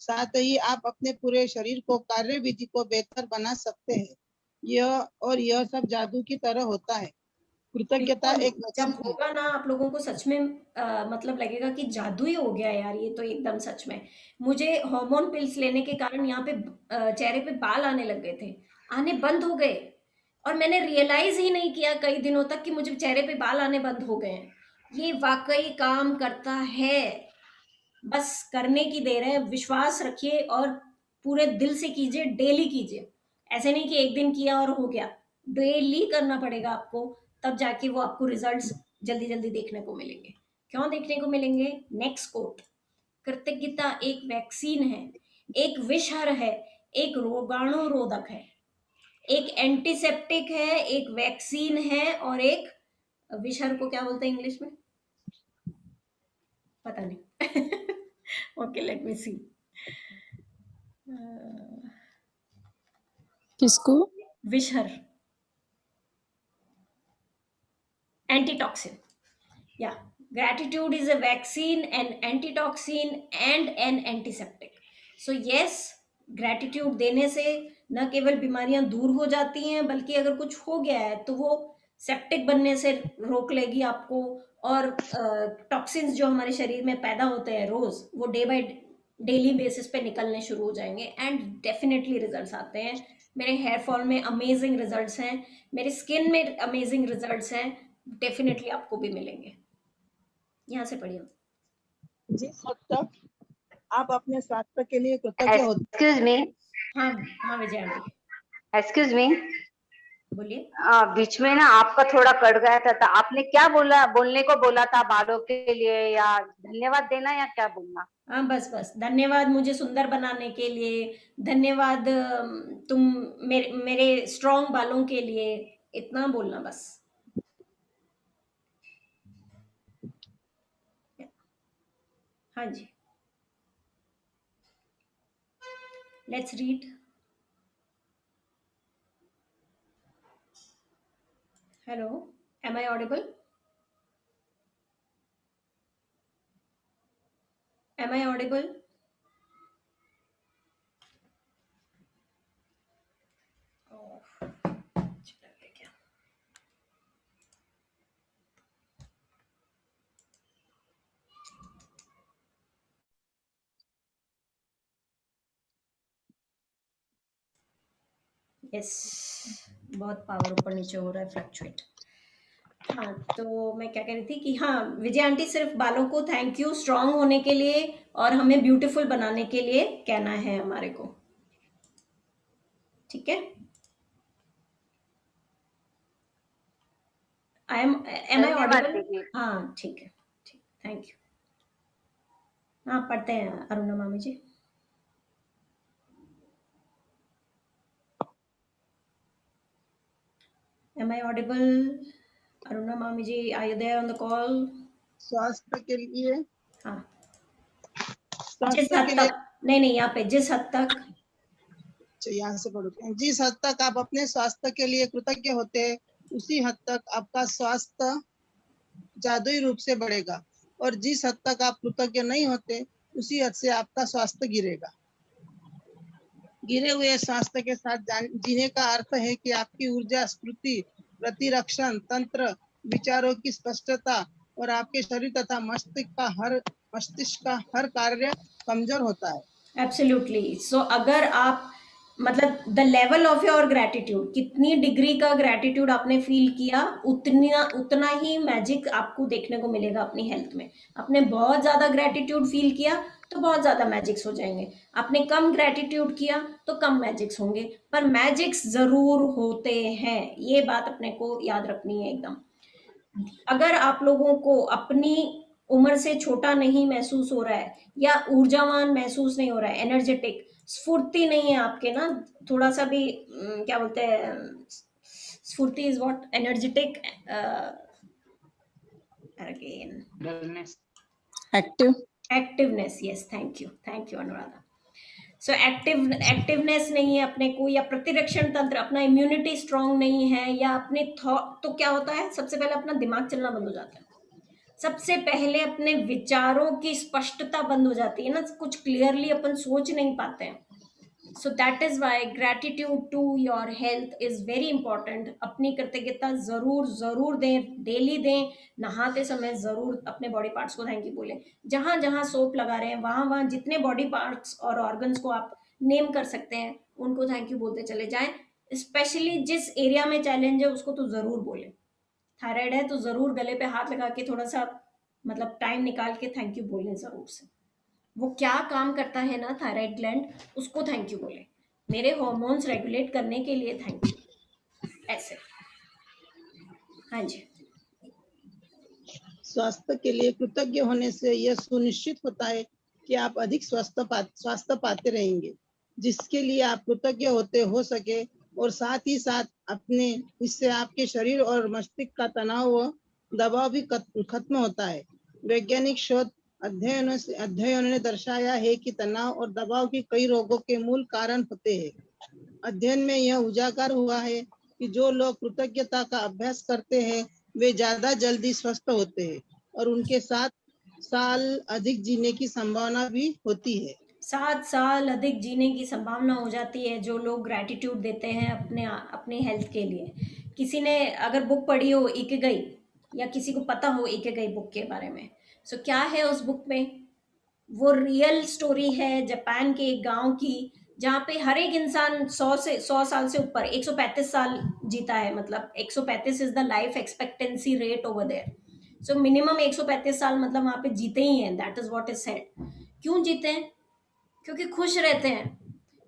साथ ही आप अपने पूरे शरीर को कार्य विधि को बेहतर बना सकते हैं। यह सब जादू की तरह होता है। कृतज्ञता बिल्कुल, एक जब लक्षण है। होगा ना आप लोगों को सच में मतलब लगेगा कि जादू ही हो गया यार, ये तो एकदम सच में। मुझे हार्मोन पिल्स लेने के कारण यहाँ पे चेहरे पे बाल आने लग गए थे, आने बंद हो गए, और मैंने रियलाइज ही नहीं किया कई दिनों तक कि मुझे चेहरे पे बाल आने बंद हो गए हैं। ये वाकई काम करता है, बस करने की देर है। विश्वास रखिए और पूरे दिल से कीजिए, डेली कीजिए। ऐसे नहीं कि एक दिन किया और हो गया, डेली करना पड़ेगा आपको, तब जाके वो आपको रिजल्ट्स जल्दी जल्दी देखने को मिलेंगे। क्यों देखने को मिलेंगे? नेक्स्ट कोट, कृतज्ञता एक वैक्सीन है, एक विषहर है, एक रोगाणु रोधक है, एक एंटीसेप्टिक है, एक वैक्सीन है, और एक विषहर को क्या बोलते हैं इंग्लिश में, पता नहीं। ओके, लेट मी सी। किसको? विषहर, antitoxin. Yeah, gratitude is a vaccine, an antitoxin and an antiseptic. So yes, gratitude देने से न केवल बीमारियां दूर हो जाती हैं, बल्कि अगर कुछ हो गया है तो वो सेप्टिक बनने से रोक लेगी आपको, और टॉक्सिन्स जो हमारे शरीर में पैदा होते हैं रोज, वो डे बाय डेली बेसिस पे निकलने शुरू हो जाएंगे, एंड डेफिनेटली रिजल्ट्स आते हैं। मेरे हेयर फॉल में अमेजिंग रिजल्ट्स हैं, मेरे स्किन में अमेजिंग रिजल्ट्स हैं, डेफिनेटली आपको भी मिलेंगे। यहाँ से पढ़िए। जिस हद तक आप अपने स्वास्थ्य के लिए कृतज्ञ होते Excuse me. हाँ हाँ विजय आंटी। एक्सक्यूज मी, बोलिए। बीच में ना आपका थोड़ा कट गया था, तो आपने क्या बोलने को बोला था बालों के लिए, या धन्यवाद देना या क्या बोलना? हाँ, बस धन्यवाद मुझे सुंदर बनाने के लिए, धन्यवाद तुम मेरे मेरे स्ट्रॉन्ग बालों के लिए, इतना बोलना बस। हाँ जी, let's read. Hello, am I audible? Am I audible? Yes, बहुत पावर ऊपर नीचे हो रहा है, फ्लक्चुएट। हाँ, तो मैं क्या कह रही थी कि हाँ, विजय आंटी सिर्फ बालों को थैंक यू स्ट्रांग होने के लिए और हमें ब्यूटीफुल बनाने के लिए कहना है हमारे को, ठीक है? एम आई धन्यवाद ऑडिबल? दीदी। हाँ, ठीक है, ठीक, थैंक यू। हाँ, पढ़ते हैं अरुणा मामी ji. Am I audible? Aruna मामी ji, are you there on the call? स्वास्थ्य के लिए, हाँ, जिस स्वास्थ्य हद के लिए, तक, नहीं यहाँ पे जिस हद तक, यहाँ से पढ़ते हैं। जिस हद तक आप अपने स्वास्थ्य के लिए कृतज्ञ होते हैं, उसी हद तक आपका स्वास्थ्य जादुई रूप से बढ़ेगा, और जिस हद तक आप कृतज्ञ नहीं होते, उसी हद से आपका स्वास्थ्य गिरेगा। गिरे हुए स्वास्थ्य के साथ जीने का अर्थ है कि आपकी ऊर्जा, स्मृति, प्रतिरक्षण तंत्र, विचारों की स्पष्टता और आपके शरीर तथा मस्तिष्क का हर कार्य कमजोर होता है। एब्सोल्युटली। सो अगर आप मतलब the level of your gratitude, कितनी डिग्री का ग्रैटिट्यूड आपने फील किया, उतना ही मैजिक आपको देखने को मिलेगा अपनी हेल्थ में। आपने बहुत ज्यादा ग्रैटिट्यूड फील किया तो बहुत ज्यादा मैजिक्स हो जाएंगे, आपने कम ग्रैटिट्यूड किया तो कम मैजिक्स होंगे, पर मैजिक्स जरूर होते हैं, ये बात अपने को याद रखनी है एकदम। अगर आप लोगों को अपनी उम्र से छोटा नहीं महसूस हो रहा है या ऊर्जावान महसूस नहीं हो रहा है, एनर्जेटिक, स्फूर्ति नहीं है आपके ना, थोड़ा सा भी क्या बोलते हैं, स्फूर्ति is what, energetic, again active, activeness, yes, thank you Anuradha. So activeness नहीं है अपने को, या प्रतिरक्षण तंत्र, अपना इम्यूनिटी स्ट्रांग नहीं है, या अपने थॉट, तो क्या होता है, सबसे पहले अपना दिमाग चलना बंद हो जाता है, सबसे पहले अपने विचारों की स्पष्टता बंद हो जाती है ना, कुछ क्लियरली अपन सोच नहीं पाते हैं। So that is why gratitude to your health is very important. अपनी कृतज्ञता जरूर जरूर दें, डेली दें, नहाते समय जरूर अपने बॉडी पार्ट्स को थैंक यू बोलें, जहां जहां सोप लगा रहे हैं वहां वहां जितने बॉडी पार्ट्स और ऑर्गन्स को आप नेम कर सकते हैं उनको थैंक यू बोलते चले जाएं। स्पेशली जिस एरिया में चैलेंज है उसको तो जरूर बोलें। थायराइड है तो जरूर गले पे हाथ लगा के थोड़ा सा मतलब टाइम निकाल के थैंक यू बोलें जरूर से। वो क्या काम करता है ना थायराइड ग्लैंड, उसको थैंक यू बोले, मेरे हॉर्मोन्स रेगुलेट करने के लिए थैंक यू, ऐसे। हाँ जी, स्वास्थ्य के लिए कृतज्ञ होने से यह सुनिश्चित होता है कि आप अधिक स्वास्थ्य पाते रहेंगे, जिसके लिए आप कृतज्ञ होते हो सके, और साथ ही साथ अपने इससे आपके शरीर और मस्तिष्क का तनाव व दबाव भी खत्म होता है। वैज्ञानिक शोध अध्ययनों ने दर्शाया है कि तनाव और दबाव के कई रोगों के मूल कारण होते हैं। अध्ययन में यह उजागर हुआ है कि जो लोग कृतज्ञता का अभ्यास करते हैं वे ज्यादा जल्दी स्वस्थ होते हैं, और उनके 7 साल अधिक जीने की संभावना भी होती है। 7 साल अधिक जीने की संभावना हो जाती है जो लोग ग्रैटिट्यूड देते हैं अपने हेल्थ के लिए। किसी ने अगर बुक पढ़ी हो इकिगाई, या किसी को पता हो इकिगाई बुक के बारे में, सो क्या है उस बुक में, वो रियल स्टोरी है जापान के एक गांव की, जहाँ पे हर एक इंसान 100 साल से ऊपर 135 साल जीता है, मतलब 135 is the life expectancy rate over there. So minimum 135 साल मतलब वहां पे जीते ही हैं, that is what is said. क्यों जीते हैं? क्योंकि खुश रहते हैं,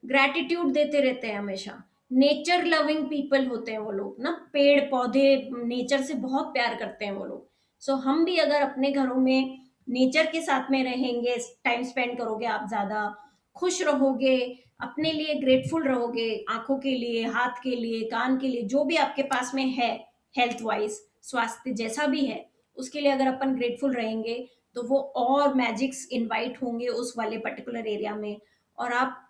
ग्रैटिट्यूड देते रहते हैं हमेशा, नेचर लविंग पीपल होते हैं वो लोग ना, पेड़ पौधे नेचर से बहुत प्यार करते हैं वो लोग। सो हम भी अगर अपने घरों में नेचर के साथ में रहेंगे, टाइम स्पेंड करोगे, आप ज्यादा खुश रहोगे, अपने लिए ग्रेटफुल रहोगे, आंखों के लिए, हाथ के लिए, कान के लिए, जो भी आपके पास में है, हेल्थ वाइज, स्वास्थ्य जैसा भी है, उसके लिए अगर अपन ग्रेटफुल रहेंगे, तो वो और मैजिक्स इनवाइट होंगे उस वाले पर्टिकुलर एरिया में, और आप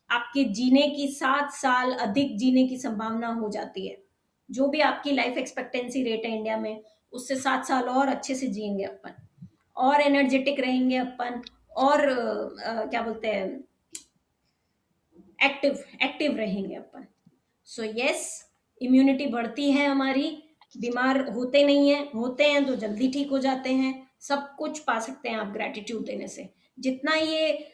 आपके जीने की 7 साल अधिक जीने की संभावना हो जाती है। जो भी आपकी लाइफ एक्सपेक्टेंसी रेट है इंडिया में, उससे 7 साल और अच्छे से जिएंगे अपन, और एनर्जेटिक रहेंगे अपन, और क्या बोलते हैं, एक्टिव एक्टिव रहेंगे अपन। सो यस, इम्यूनिटी बढ़ती है हमारी, बीमार होते नहीं है, होते हैं तो जल्दी ठीक हो जाते हैं, सब कुछ पा सकते हैं आप ग्रेटिट्यूड देने से। जितना ये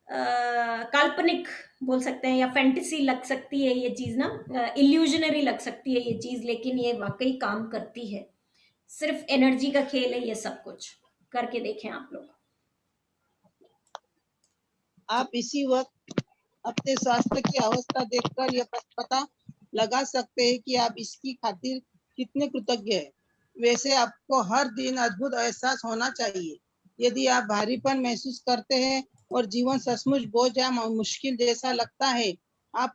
काल्पनिक बोल सकते हैं या फैंटेसी लग सकती है ये चीज ना, इल्यूजनरी लग सकती है ये चीज, लेकिन ये वाकई काम करती है। सिर्फ एनर्जी का खेल है ये, सब कुछ करके देखें आप लोग। आप इसी वक्त अपने स्वास्थ्य की अवस्था देखकर यह पता लगा सकते हैं कि आप इसकी खातिर कितने कृतज्ञ हैं। वैसे आपको हर दिन अद्भुत एहसास होना चाहिए। यदि आप भारीपन महसूस करते हैं और जीवन सचमुच बोझ या मुश्किल जैसा लगता है, आप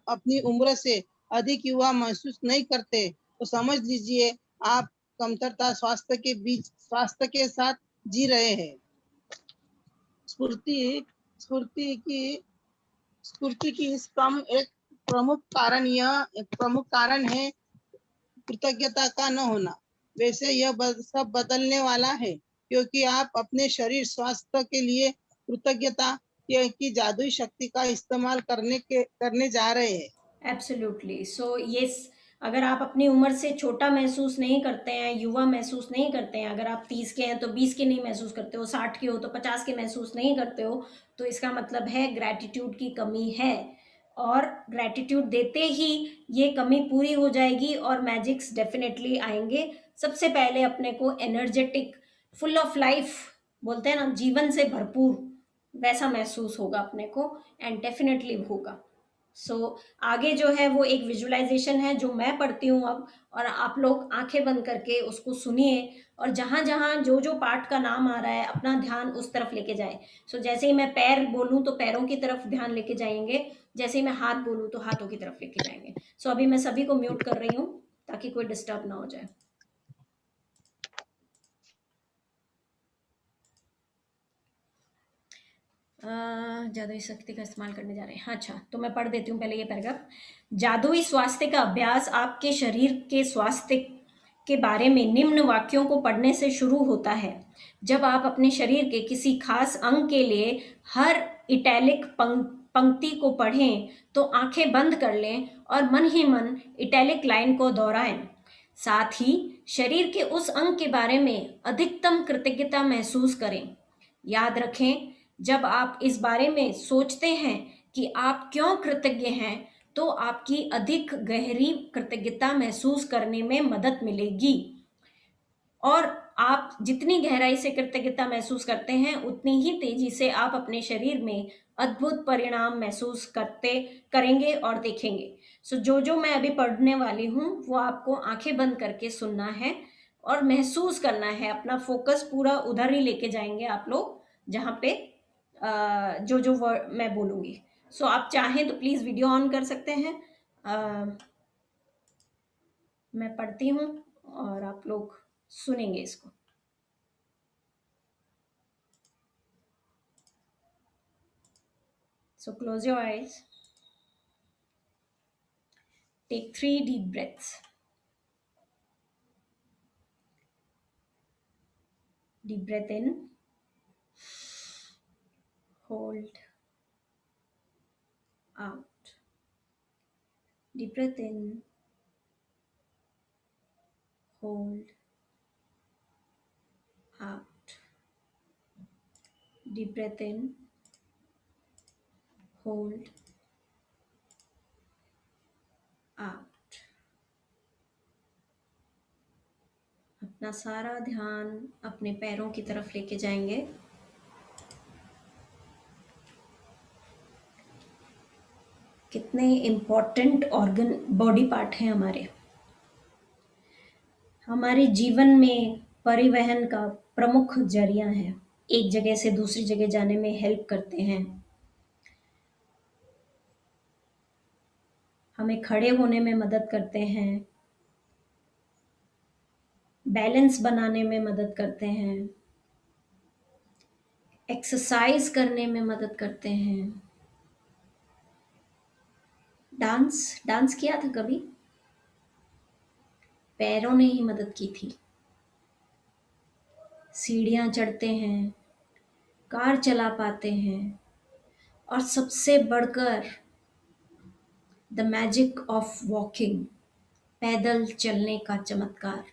अपनी उम्र से अधिक युवा महसूस नहीं करते, तो समझ लीजिए आप कमतरता स्वास्थ्य के साथ जी रहे हैं। स्फूर्ति स्फूर्ति की स्फूर्ति की इस कम एक प्रमुख कारण है कृतज्ञता का न होना। वैसे यह सब बदलने वाला है, क्योंकि आप अपने शरीर स्वास्थ्य के लिए कृतज्ञता की जादुई शक्ति का इस्तेमाल करने जा रहे हैं। एब्सोल्युटली। सो यस, अगर आप अपनी उम्र से छोटा महसूस नहीं करते हैं, युवा महसूस नहीं करते हैं, अगर आप 30 के हैं तो 20 के नहीं महसूस करते हो, 60 के हो तो 50 के महसूस नहीं करते हो, तो इसका मतलब है ग्रैटिट्यूड की कमी है, और ग्रैटिट्यूड देते ही ये कमी पूरी हो जाएगी और मैजिक्स डेफिनेटली आएंगे। सबसे पहले अपने को एनर्जेटिक, फुल ऑफ लाइफ बोलते हैं ना, जीवन से भरपूर, वैसा महसूस होगा अपने को, एंड डेफिनेटली होगा। सो आगे जो है वो एक विजुअलाइजेशन है जो मैं पढ़ती हूँ अब, और आप लोग आंखें बंद करके उसको सुनिए, और जहां जहां जो जो पार्ट का नाम आ रहा है अपना ध्यान उस तरफ लेके जाए। सो जैसे ही मैं पैर बोलूं तो पैरों की तरफ ध्यान लेके जाएंगे, जैसे ही मैं हाथ बोलूं तो हाथों की तरफ लेके जाएंगे। सो अभी मैं सभी को म्यूट कर रही हूँ ताकि कोई डिस्टर्ब ना हो जाए। जादुई शक्ति का इस्तेमाल करने जा रहे हैं। अच्छा, तो मैं पढ़ देती हूँ पहले ये पैराग्राफ। जादुई स्वास्थ्य का अभ्यास आपके शरीर के स्वास्थ्य के बारे में निम्न वाक्यों को पढ़ने से शुरू होता है। जब आप अपने शरीर के किसी खास अंग के लिए हर इटैलिक पंक्ति को पढ़ें तो आंखें बंद कर लें और मन ही मन इटैलिक लाइन को दोहराएं। साथ ही शरीर के उस अंग के बारे में अधिकतम कृतज्ञता महसूस करें। याद रखें, जब आप इस बारे में सोचते हैं कि आप क्यों कृतज्ञ हैं, तो आपकी अधिक गहरी कृतज्ञता महसूस करने में मदद मिलेगी, और आप जितनी गहराई से कृतज्ञता महसूस करते हैं उतनी ही तेजी से आप अपने शरीर में अद्भुत परिणाम महसूस करेंगे और देखेंगे। सो जो मैं अभी पढ़ने वाली हूँ वो आपको आंखें बंद करके सुनना है और महसूस करना है। अपना फोकस पूरा उधर ही लेके जाएंगे आप लोग जहाँ पे जो वर्ड मैं बोलूँगी। सो आप चाहें तो प्लीज़ वीडियो ऑन कर सकते हैं। मैं पढ़ती हूँ और आप लोग सुनेंगे इसको। So close your eyes. Take 3 deep breaths. Deep breath in. Hold. Out. Deep breath in. Hold. Out. Deep breath in. Hold. Out. अपना सारा ध्यान अपने पैरों की तरफ लेके जाएंगे। कितने इम्पोर्टेंट ऑर्गन बॉडी पार्ट हैं हमारे जीवन में परिवहन का प्रमुख जरिया है। एक जगह से दूसरी जगह जाने में हेल्प करते हैं, हमें खड़े होने में मदद करते हैं, बैलेंस बनाने में मदद करते हैं, एक्सरसाइज करने में मदद करते हैं। डांस डांस किया था कभी? पैरों ने ही मदद की थी। सीढ़ियां चढ़ते हैं, कार चला पाते हैं, और सबसे बढ़कर द मैजिक ऑफ वॉकिंग, पैदल चलने का चमत्कार।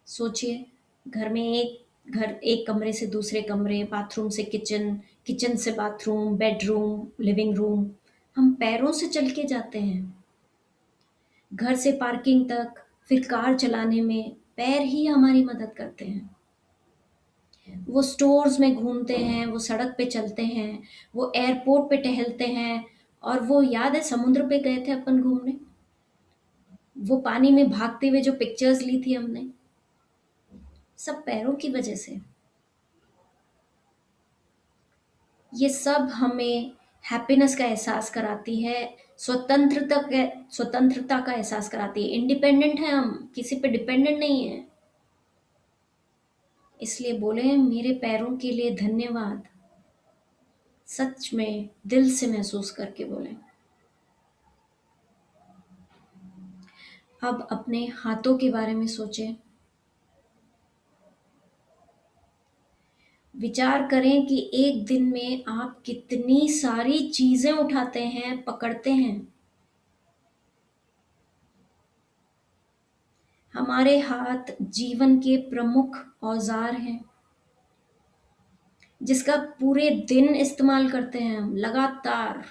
सोचिए, घर एक कमरे से दूसरे कमरे, बाथरूम से किचन, किचन से बाथरूम, बेडरूम, लिविंग रूम, हम पैरों से चल के जाते हैं। घर से पार्किंग तक, फिर कार चलाने में पैर ही हमारी मदद करते हैं। वो स्टोर्स में घूमते हैं, वो सड़क पे चलते हैं, वो एयरपोर्ट पे टहलते हैं, और वो याद है समुद्र पे गए थे अपन घूमने, वो पानी में भागते हुए जो पिक्चर्स ली थी हमने, सब पैरों की वजह से। ये सब हमें हैप्पीनेस का एहसास कराती है, स्वतंत्रता का एहसास कराती है। इंडिपेंडेंट है हम, किसी पे डिपेंडेंट नहीं है। इसलिए बोले मेरे पैरों के लिए धन्यवाद, सच में दिल से महसूस करके बोले। अब अपने हाथों के बारे में सोचें। विचार करें कि एक दिन में आप कितनी सारी चीजें उठाते हैं, पकड़ते हैं। हमारे हाथ जीवन के प्रमुख औजार हैं, जिसका पूरे दिन इस्तेमाल करते हैं हम लगातार।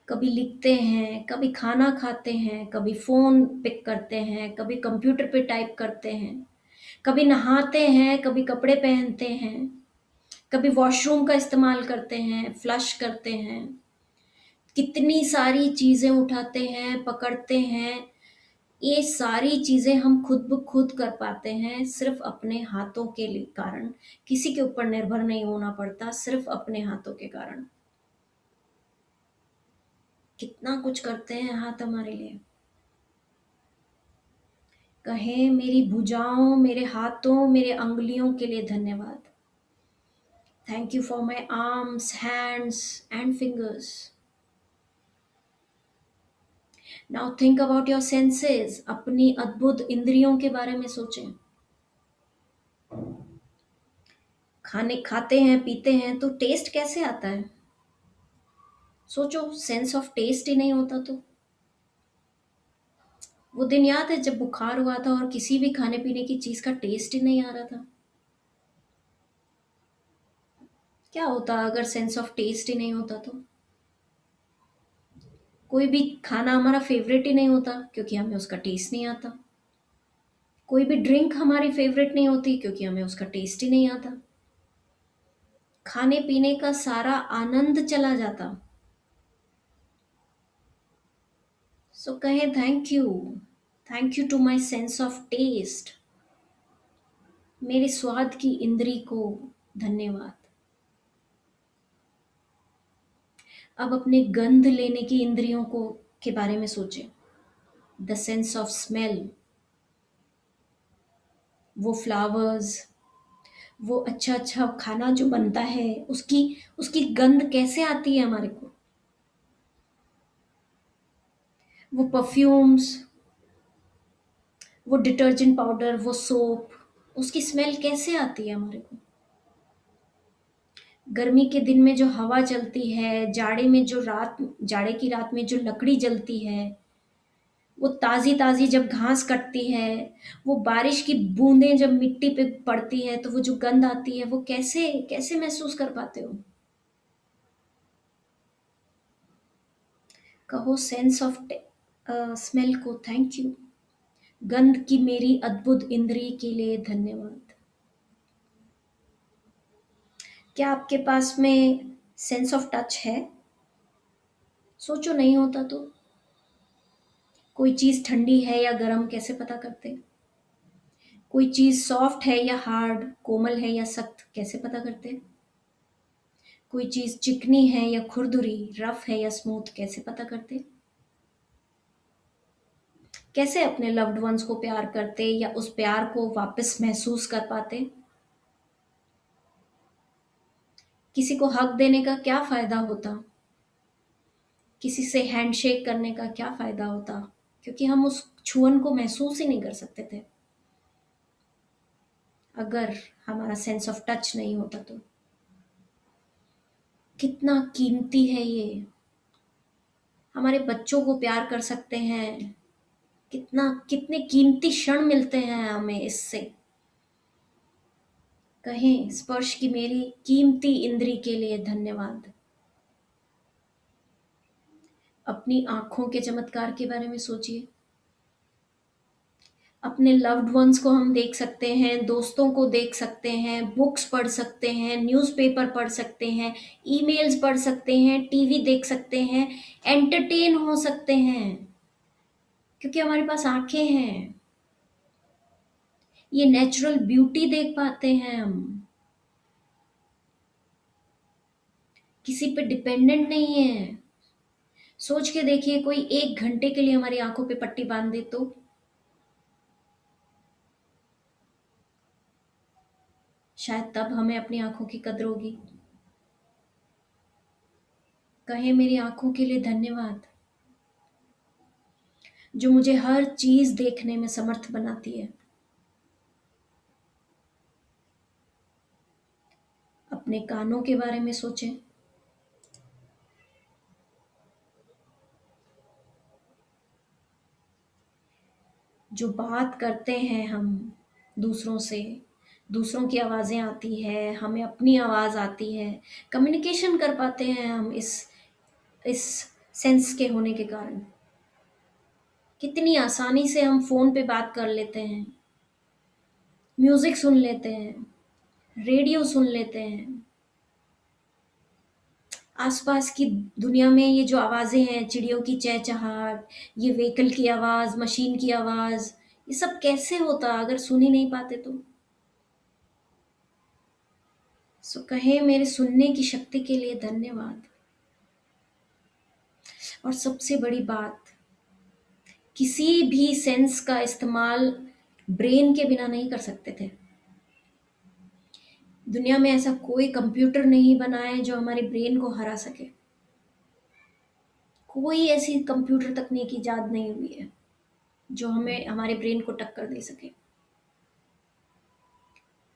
कभी लिखते हैं, कभी खाना खाते हैं, कभी फोन पिक करते हैं, कभी कंप्यूटर पे टाइप करते हैं, कभी नहाते हैं, कभी कपड़े पहनते हैं, कभी वॉशरूम का इस्तेमाल करते हैं, फ्लश करते हैं। कितनी सारी चीजें उठाते हैं, पकड़ते हैं। ये सारी चीजें हम खुद ब खुद कर पाते हैं, सिर्फ अपने हाथों के कारण। किसी के ऊपर निर्भर नहीं होना पड़ता, सिर्फ अपने हाथों के कारण। कितना कुछ करते हैं हाथ हमारे लिए। कहें मेरी भुजाओं, मेरे हाथों, मेरे अंगुलियों के लिए धन्यवाद। Thank you for my arms, hands and fingers. Now think about your senses. अपनी अद्भुत इंद्रियों के बारे में सोचें। खाते हैं, पीते हैं, तो टेस्ट कैसे आता है? सोचो, सेंस ऑफ टेस्ट ही नहीं होता तो। वो दिन याद है जब बुखार हुआ था और किसी भी खाने पीने की चीज का टेस्ट ही नहीं आ रहा था? क्या होता अगर सेंस ऑफ टेस्ट ही नहीं होता तो? कोई भी खाना हमारा फेवरेट ही नहीं होता क्योंकि हमें उसका टेस्ट नहीं आता। कोई भी ड्रिंक हमारी फेवरेट नहीं होती क्योंकि हमें उसका टेस्ट ही नहीं आता। खाने पीने का सारा आनंद चला जाता। सो कहें thank you to my sense of taste. मेरे स्वाद की इंद्री को धन्यवाद। अब अपने गंध लेने की इंद्रियों को के बारे में सोचें। The sense of smell. वो फ्लावर्स, वो अच्छा अच्छा खाना जो बनता है, उसकी उसकी गंध कैसे आती है हमारे को। वो परफ्यूम्स, वो डिटर्जेंट पाउडर, वो सोप, उसकी स्मेल कैसे आती है हमारे को। गर्मी के दिन में जो हवा चलती है, जाड़े की रात में जो लकड़ी जलती है, वो ताजी ताजी जब घास कटती है, वो बारिश की बूंदें जब मिट्टी पे पड़ती है, तो वो जो गंध आती है, वो कैसे कैसे महसूस कर पाते हो? कहो सेंस ऑफ स्मेल को थैंक यू। गंध की मेरी अद्भुत इंद्री के लिए धन्यवाद। क्या आपके पास में सेंस ऑफ टच है? सोचो नहीं होता तो? कोई चीज़ ठंडी है या गर्म कैसे पता करते? कोई चीज़ सॉफ्ट है या हार्ड, कोमल है या सख्त कैसे पता करते? कोई चीज़ चिकनी है या खुरदुरी, रफ है या स्मूथ कैसे पता करते? कैसे अपने लव्ड वंस को प्यार करते या उस प्यार को वापस महसूस कर पाते? किसी को हक देने का क्या फ़ायदा होता? किसी से हैंडशेक करने का क्या फ़ायदा होता? क्योंकि हम उस छुअन को महसूस ही नहीं कर सकते थे, अगर हमारा सेंस ऑफ टच नहीं होता तो। कितना कीमती है ये। हमारे बच्चों को प्यार कर सकते हैं, कितने कीमती क्षण मिलते हैं हमें इससे। कहें स्पर्श की मेरी कीमती इंद्री के लिए धन्यवाद। अपनी आंखों के चमत्कार के बारे में सोचिए। अपने लव्ड वंस को हम देख सकते हैं, दोस्तों को देख सकते हैं, बुक्स पढ़ सकते हैं, न्यूज़पेपर पढ़ सकते हैं, ईमेल्स पढ़ सकते हैं, टीवी देख सकते हैं, एंटरटेन हो सकते हैं, क्योंकि हमारे पास आंखें हैं। ये नेचुरल ब्यूटी देख पाते हैं हम, किसी पे डिपेंडेंट नहीं है। सोच के देखिए, कोई 1 घंटे के लिए हमारी आंखों पे पट्टी बांध दे तो शायद तब हमें अपनी आंखों की कदर होगी। कहें मेरी आंखों के लिए धन्यवाद, जो मुझे हर चीज देखने में समर्थ बनाती है। अपने कानों के बारे में सोचें। जो बात करते हैं हम दूसरों से, दूसरों की आवाज़ें आती है, हमें अपनी आवाज़ आती है, कम्युनिकेशन कर पाते हैं हम इस सेंस के होने के कारण। कितनी आसानी से हम फ़ोन पे बात कर लेते हैं, म्यूज़िक सुन लेते हैं, रेडियो सुन लेते हैं। आसपास की दुनिया में ये जो आवाज़ें हैं, चिड़ियों की चहचहाट, ये व्हीकल की आवाज़, मशीन की आवाज़, ये सब कैसे होता अगर सुन ही नहीं पाते तो? सो कहें मेरे सुनने की शक्ति के लिए धन्यवाद। और सबसे बड़ी बात, किसी भी सेंस का इस्तेमाल ब्रेन के बिना नहीं कर सकते थे। दुनिया में ऐसा कोई कंप्यूटर नहीं बना है जो हमारे ब्रेन को हरा सके। कोई ऐसी कंप्यूटर तकनीक ईजाद नहीं हुई है जो हमें हमारे ब्रेन को टक्कर दे सके।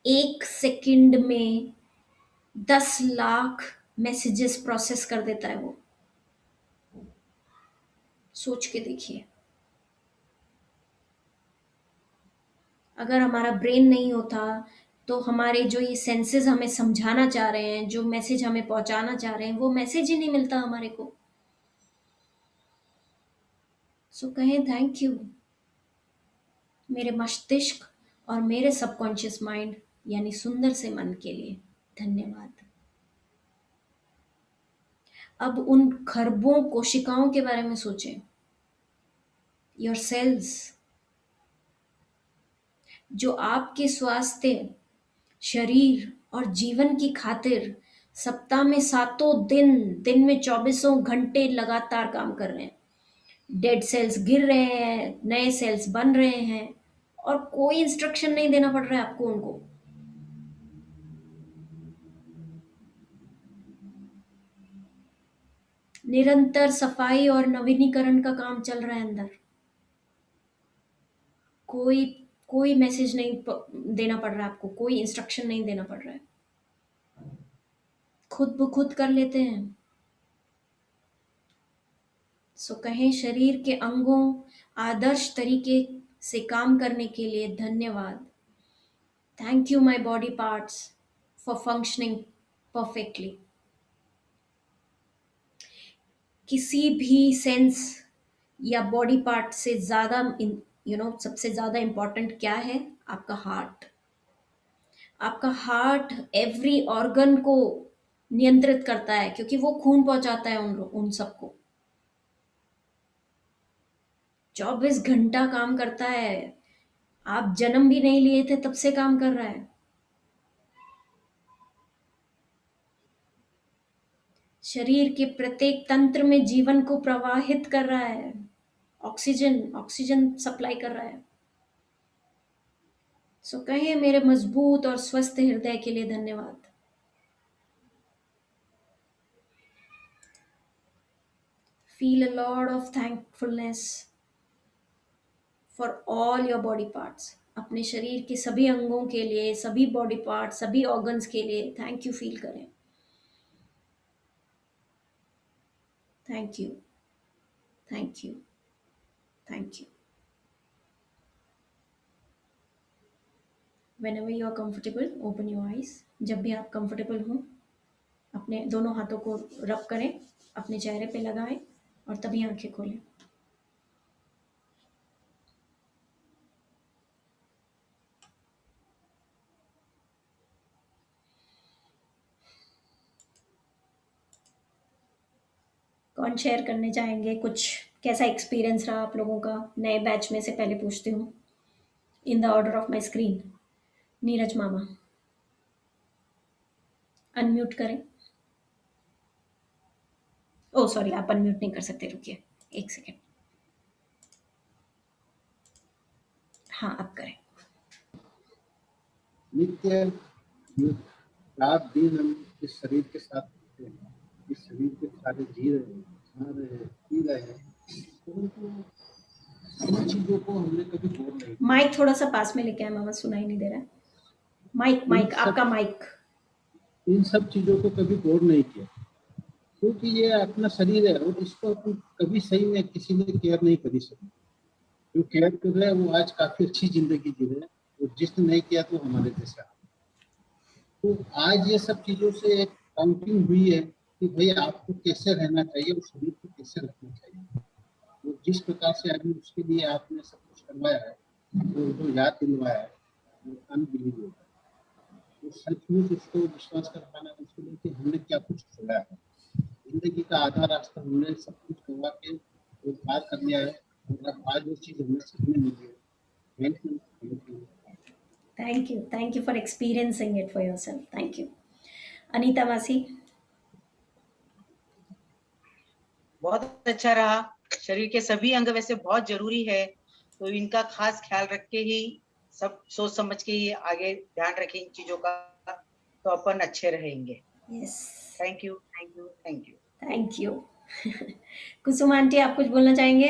1 सेकंड में 10 लाख मैसेजेस प्रोसेस कर देता है वो। सोच के देखिए, अगर हमारा ब्रेन नहीं होता तो हमारे जो ये सेंसेस हमें समझाना चाह रहे हैं, जो मैसेज हमें पहुंचाना चाह रहे हैं, वो मैसेज ही नहीं मिलता हमारे को। सो कहें थैंक यू मेरे मस्तिष्क और मेरे सबकॉन्शियस माइंड यानी सुंदर से मन के लिए धन्यवाद। अब उन खरबों कोशिकाओं के बारे में सोचें, योर सेल्स, जो आपके स्वास्थ्य, शरीर और जीवन की खातिर सप्ताह में 7 दिन, दिन में 24 घंटे लगातार काम कर रहे हैं। डेड सेल्स गिर रहे हैं, नए सेल्स बन रहे हैं, और कोई इंस्ट्रक्शन नहीं देना पड़ रहा है आपको उनको। निरंतर सफाई और नवीनीकरण का काम चल रहा है अंदर। कोई कोई मैसेज नहीं देना पड़ रहा है आपको, कोई इंस्ट्रक्शन नहीं देना पड़ रहा है, खुद ब खुद कर लेते हैं। सो कहें शरीर के अंगों आदर्श तरीके से काम करने के लिए धन्यवाद। Thank you my body parts for functioning perfectly. किसी भी सेंस या बॉडी पार्ट से ज़्यादा सबसे ज़्यादा इम्पॉर्टेंट क्या है? आपका हार्ट। आपका हार्ट एवरी ऑर्गन को नियंत्रित करता है, क्योंकि वो खून पहुंचाता है उन सबको। 24 घंटा काम करता है। आप जन्म भी नहीं लिए थे तब से काम कर रहा है। शरीर के प्रत्येक तंत्र में जीवन को प्रवाहित कर रहा है। ऑक्सीजन सप्लाई कर रहा है। सो कहिए, मेरे मजबूत और स्वस्थ हृदय के लिए धन्यवाद। Feel a lot of thankfulness for all your body parts. अपने शरीर के सभी अंगों के लिए, सभी बॉडी पार्ट्स, सभी ऑर्गन्स के लिए थैंक यू फील करें। Thank you, thank you, thank you. Whenever you are comfortable, open your eyes. जब भी आप कंफर्टेबल हों, अपने दोनों हाथों को रब करें, अपने चेहरे पे लगाएं और तभी आंखें खोलें। कौन शेयर करने चाहेंगे कुछ? कैसा एक्सपीरियंस रहा आप लोगों का नए बैच में से? पहले पूछती हूँ, in the order of my screen. Neeraj mama, unmute करें। ओ सॉरी, आप अनम्यूट नहीं कर सकते, रुकिए 1 सेकेंड। हाँ, अब करें। नित्य रात दिन हम इस शरीर के साथ रहते हैं, इस शरीर के सारे जी रहे हैं, खा रहे हैं, पी रहे हैं, परंतु इन चीजों को हमने कभी गौर नहीं किया। माइक थोड़ा सा पास में लेके आए मामा, सुनाई नहीं दे रहा है। माइक आपका माइक। इन सब चीजों को कभी गौर नहीं किया, क्योंकि ये अपना शरीर है और इसको अपन कभी सही में किसी ने केयर नहीं करी सकी। जो केयर कर रहे हैं वो आज काफी अच्छी जिंदगी जी रहे हैं, और जिसने नहीं किया तो हमारे जैसा। तो आज ये सब चीजों से एक काउंटिंग हुई है कि भाई आपको कैसे रहना चाहिए और शरीर को कैसे रखना चाहिए। तो जिस प्रकार से आदमी उसके लिए आपने सब कुछ करवाया है, तो जो याद दिलवाया है, वो अनबिलीवेबल है। तो सचमुच उसको विश्वास कर पाना मुश्किल है कि हमने क्या कुछ खोया है। जिंदगी का आधा रास्ता हमने सब कुछ करवा के वो पार कर लिया है, और अब आज वो चीज हमें सीखने मिली है। Thank you for experiencing it for yourself. Thank you. Anita मासी, बहुत अच्छा रहा। शरीर के सभी अंग वैसे बहुत जरूरी है, तो इनका खास ख्याल रख के ही, सब सोच समझ के ही आगे ध्यान रखें इन चीजों का, तो अपन अच्छे रहेंगे। Yes, thank you, thank you, thank you. Thank you. Kusum aunty, आप कुछ बोलना चाहेंगे?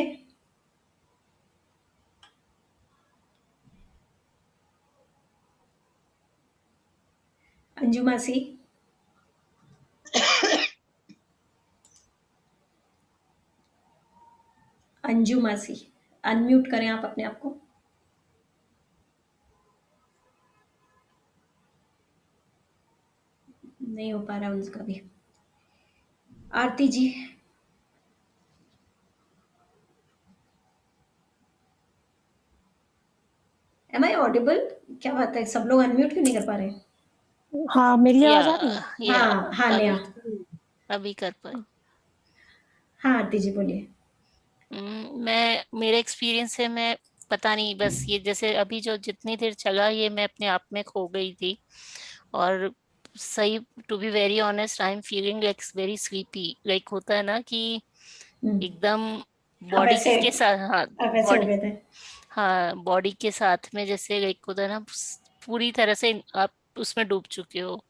अंजू मासी, अंजू मासी, अनम्यूट करें आप अपने आप को। नहीं हो पा रहा उनका भी। आरती जी, एम आई ऑडिबल? क्या बात है, सब लोग अनम्यूट क्यों नहीं कर पा रहे? हाँ, मेरी आवाज आ रही है? हाँ हाँ, अभी नेहा। अभी कर पाए। हाँ आरती जी बोलिए। मेरा एक्सपीरियंस है, मैं पता नहीं, बस ये जैसे अभी जो जितनी देर चला ये मैं अपने आप में खो गई थी। और सही, to be very honest, I am feeling like very sleepy. Like होता है ना कि एकदम बॉडी ऐसे के साथ, हाँ अब ऐसे हो बॉडी, गए थे। हाँ बॉडी के साथ में जैसे लाइक होता है ना, पूरी तरह से आप उसमें डूब चुके हो।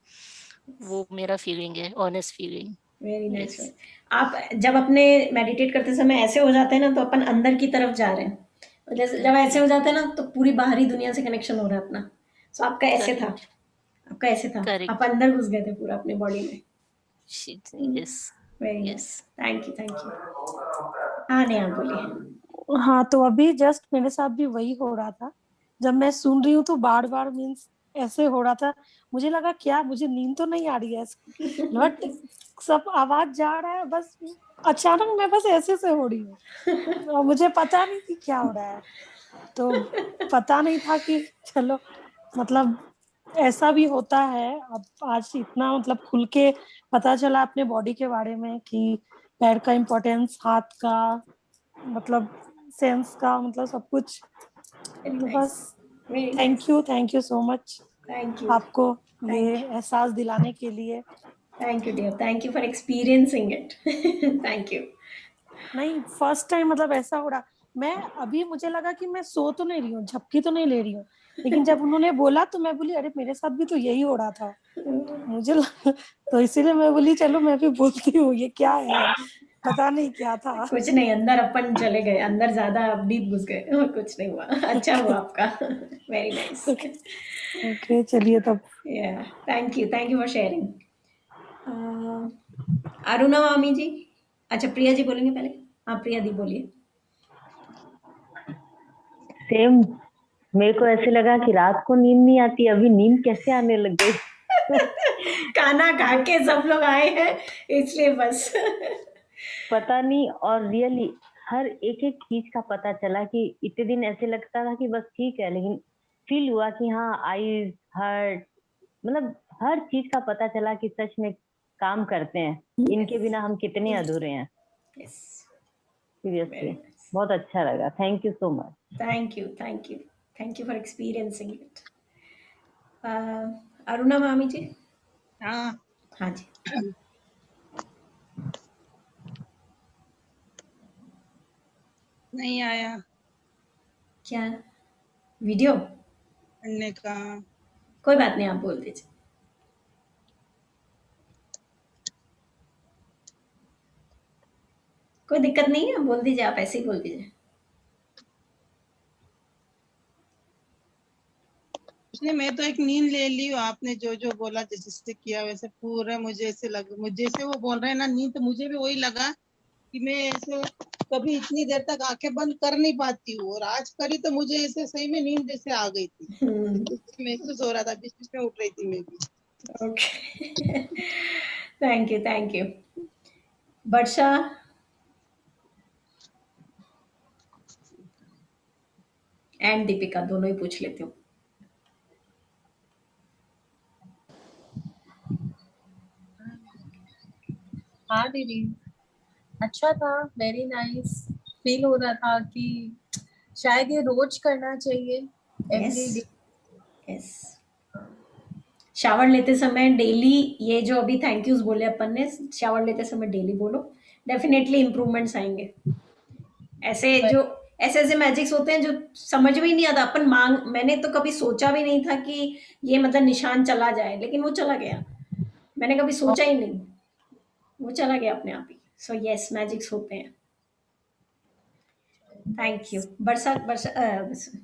वो मेरा फीलिंग है, honest feeling. Very nice. Yes, आप जब अपने मेडिटेट करते समय ऐसे हो जाते हैं ना, तो अपन अंदर की तरफ जा रहे हैं, और जैसे जब ऐसे हो जाते हैं ना, तो पूरी बाहरी दुनिया से कनेक्शन हो रहा है अपना। सो आपका ऐसे था, आपका ऐसे था, आप करेक्ट। अंदर घुस गए थे पूरा अपने बॉडी में। Yes, very nice, yes. Thank you. हाँ नेहा बोलिए। हाँ, तो अभी जस्ट मेरे साथ भी वही हो रहा था। जब मैं सुन रही हूँ तो बार बार मीन्स ऐसे हो रहा था। मुझे लगा क्या मुझे नींद तो नहीं आ रही है, बट सब आवाज जा रहा है, बस अचानक मैं बस ऐसे से हो रही हूँ और मुझे पता नहीं कि क्या हो रहा है। तो पता नहीं था कि चलो, मतलब ऐसा भी होता है। अब आज इतना मतलब खुल के पता चला अपने बॉडी के बारे में कि पैर का इम्पोर्टेंस, हाथ का मतलब सेंस का, मतलब सब कुछ। वेरी तो नाइस, बस very nice, thank you so much thank you, आपको ये थैंक यू, एहसास दिलाने के लिए। Thank you dear, thank you for experiencing it. Thank you. नहीं, फर्स्ट टाइम मतलब ऐसा हो रहा। मैं अभी मुझे लगा कि मैं सो तो नहीं रही हूँ, झपकी तो नहीं ले रही हूँ, लेकिन जब उन्होंने बोला तो मैं बोली अरे मेरे साथ भी तो यही हो रहा था। तो इसीलिए मैं बोली चलो मैं भी बोलती हूँ ये क्या है, पता नहीं क्या था। कुछ नहीं, अंदर अपन चले गए, अंदर ज्यादा डीप घुस गए, कुछ नहीं हुआ, अच्छा हुआ आपका। Very nice. ओके चलिए तब। या thank you for sharing. Aruna मामी जी, अच्छा प्रिया जी बोलेंगे पहले। हाँ प्रिया दी बोलिए। सेम, मेरे को ऐसे लगा कि रात को नींद नहीं आती, अभी नींद कैसे आने लग गई। खाना खा के सब लोग आए हैं इसलिए बस। पता नहीं, और रियली हर एक एक चीज का पता चला कि इतने दिन ऐसे लगता था कि बस ठीक है, लेकिन फील हुआ कि हाँ आईज हर्ट, मतलब हर चीज का पता चला कि सच में काम करते हैं, इनके बिना हम कितने अधूरे हैं। Yes, seriously very nice. बहुत अच्छा लगा, thank you so much. Thank you for experiencing it. Aruna मामी जी। हाँ, हाँ जी। नहीं आया क्या वीडियो? पढ़ने का। कोई बात नहीं, आप बोल दीजिए। कोई दिक्कत नहीं है, बोल दीजिए, आप ऐसे ही बोल दीजिए। उसने मैं तो एक नींद ले ली, आपने जो जो बोला जिससे किया वैसे पूरा मुझे ऐसे लग, मुझे जैसे वो बोल रहे हैं ना नींद, तो मुझे भी वही लगा कि मैं ऐसे कभी इतनी देर तक आंखें बंद कर नहीं पाती हूँ, और आज करी तो मुझे ऐसे सही में नींद जैसे आ गई थी। महसूस हो रहा था, बीच बीच में उठ रही थी मैं भी। Okay. Thank you. Varsha. And Deepika दोनों ही पूछ लेती हूँ। हाँ दीदी, अच्छा था, वेरी नाइस। फील हो रहा था कि शायद ये रोज करना चाहिए, एवरी डे। यस, शावर लेते समय डेली, ये जो अभी थैंक यूज बोले अपन ने, शावर लेते समय डेली बोलो, डेफिनेटली इंप्रूवमेंट्स आएंगे। ऐसे मैजिक्स होते हैं जो समझ में ही नहीं आता। अपन मैंने तो कभी सोचा भी नहीं था कि ये मतलब निशान चला जाए, लेकिन वो चला गया। मैंने कभी सोचा ही नहीं, वो चला गया अपने आप ही। सो यस, मैजिक्स होते हैं। Thank you.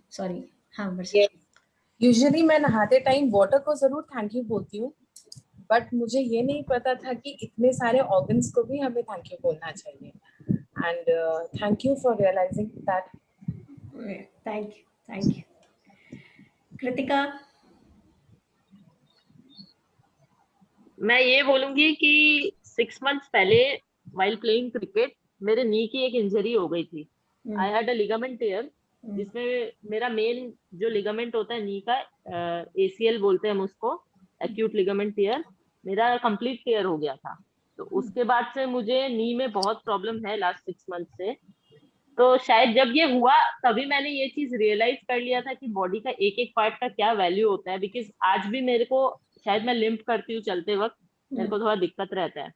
सॉरी, हाँ वर्षा। यूजुअली मैं नहाते टाइम वाटर को जरूर थैंक यू बोलती हूँ, बट मुझे ये नहीं पता था कि इतने सारे ऑर्गन्स को भी हमें थैंक यू बोलना चाहिए। And thank you for realising that. Thank you. Kritika. मैं ये बोलूंगी कि 6 months पहले while playing cricket मेरे नी की एक इंजरी हो गई थी। I had a ligament tear, जिसमें मेरा मेन जो लिगामेंट होता है नी का, ACL बोलते हैं हम उसको, एक्यूट लिगामेंट टेयर, मेरा कंप्लीट टेयर हो गया था। तो उसके बाद से मुझे नी में बहुत प्रॉब्लम है लास्ट 6 months से। तो शायद जब ये हुआ तभी मैंने ये चीज रियलाइज कर लिया था कि बॉडी का एक एक पार्ट का क्या वैल्यू होता है। बिकॉज आज भी मेरे को, शायद मैं लिम्प करती हूँ चलते वक्त, मेरे को थोड़ा दिक्कत रहता है।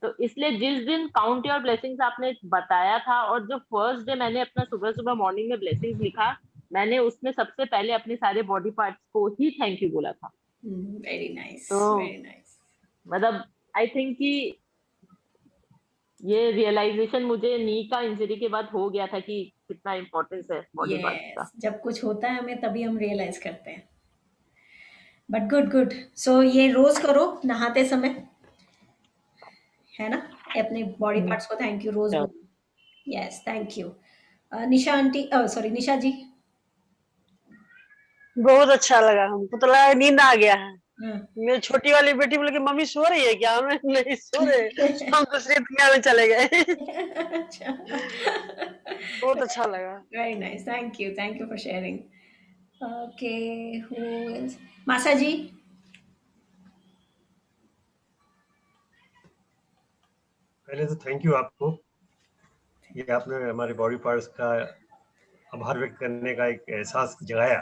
तो इसलिए जिस दिन काउंट योर ब्लेसिंग्स आपने बताया था, और जो फर्स्ट डे मैंने अपना सुबह सुबह मॉर्निंग में ब्लेसिंग्स लिखा, मैंने उसमें सबसे पहले अपने सारे बॉडी पार्ट्स को ही थैंक यू बोला था। वेरी नाइस, तो वेरी नाइस। मतलब आई थिंक कि ये रियलाइजेशन मुझे नी का इंजरी के बाद हो गया था कि कितना इम्पोर्टेंस है बॉडी पार्ट्स का। जब कुछ होता है हमें तभी हम रियलाइज करते हैं। But good. सो ये रोज करो नहाते समय, है ना, अपने बॉडी पार्ट्स को थैंक यू रोज बोलो। Yes, thank you. Nisha aunty, sorry Nisha ji. बहुत अच्छा लगा, हमको तो लगा नींद आ गया है। हाँ। मेरी छोटी वाली बेटी बोले कि मम्मी सो रही है क्या? हमें नहीं सो रहे, हम दूसरी दुनिया में चले गए। अच्छा। बहुत अच्छा लगा। Very nice, thank you for sharing. Okay, who else? मासा जी। पहले तो थैंक यू आपको, ये आपने हमारे बॉडी पार्ट्स का आभार व्यक्त करने का एक एहसास जगाया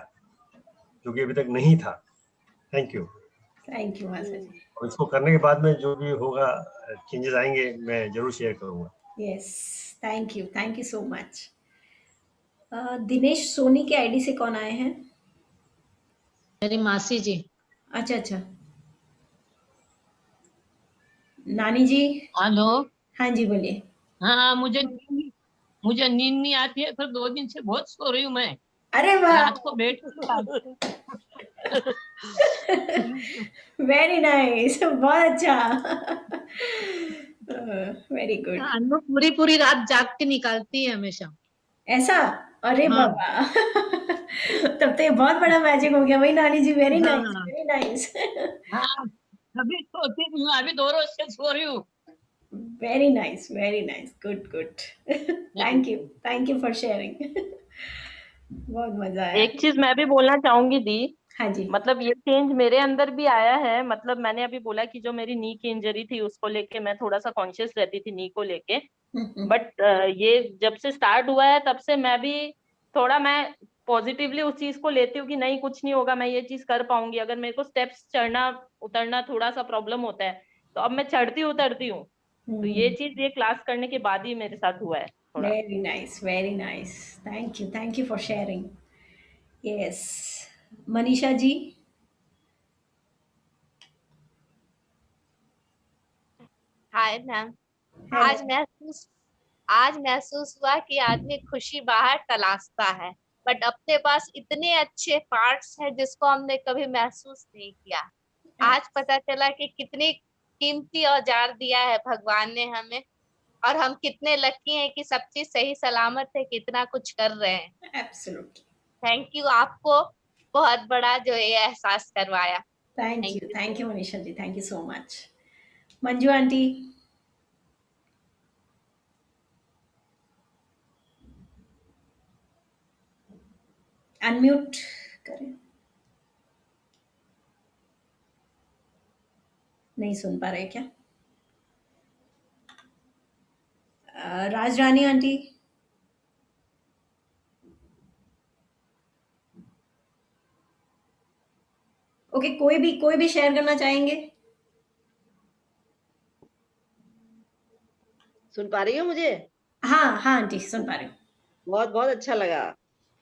जो कि अभी तक नहीं था। Thank you. थैंक यू मासा जी। और इसको करने के बाद में जो भी होगा चेंजेस आएंगे मैं जरूर शेयर करूंगा। Yes, thank you so much. Dinesh Soni के आईडी से कौन आए हैं? मेरी मासी जी। अच्छा अच्छा, नानी जी। हेलो। हाँ जी बोलिए। हाँ, मुझे नींद नहीं आती है, फिर 2 दिन से बहुत सो रही हूँ मैं। अरे वाह, रात को बैठ वेरी नाइस, बहुत अच्छा। Very good. अनु पूरी रात जाग के निकालती है हमेशा। ऐसा? अरे हाँ। बाबा। तब तो ये बहुत बड़ा मैजिक हो गया भाई नानी जी। वेरी नाइस, हाँ। Very nice. हाँ, अभी सोती हूँ, अभी 2 रोज से सो रही हूँ। Very nice, very nice, good good. Thank you for sharing. बहुत मजा आया। एक चीज मैं भी बोलना चाहूंगी दी, हाँ जी। मतलब ये चेंज मेरे अंदर भी आया है। मतलब मैंने अभी बोला कि जो मेरी नी की इंजरी थी उसको लेके मैं थोड़ा सा कॉन्शियस रहती थी नी को लेके, बट ये जब से स्टार्ट हुआ है तब से मैं भी थोड़ा मैं पॉजिटिवली उस चीज को लेती हूँ कि नहीं कुछ नहीं होगा, मैं ये चीज कर पाऊंगी। अगर मेरे को स्टेप्स चढ़ना उतरना थोड़ा सा प्रॉब्लम होता है तो अब मैं चढ़ती उतरती हूँ। तो ये चीज ये क्लास करने के बाद ही मेरे साथ हुआ है थोड़ा। Very nice, very nice. Thank you for sharing. Yes, Manisha ji. Hi ma'am. Hello. आज महसूस हुआ कि आदमी खुशी बाहर तलाशता है, बट अपने पास इतने अच्छे पार्ट्स हैं जिसको हमने कभी महसूस नहीं किया। आज पता चला कि कितनी कीमती औजार दिया है भगवान ने हमें, और हम कितने लकी हैं कि सब चीज सही सलामत है, कितना कुछ कर रहे हैं। एब्सोल्युटली। थैंक यू आपको, बहुत बड़ा जो ये एहसास करवाया। Thank you Manisha ji, thank you so much. Manju aunty. Unmute करें, नहीं सुन पा रहे क्या? राज रानी आंटी। ओके, कोई भी शेयर करना चाहेंगे? सुन पा रही हो मुझे? हाँ आंटी सुन पा रही हूँ। बहुत अच्छा लगा।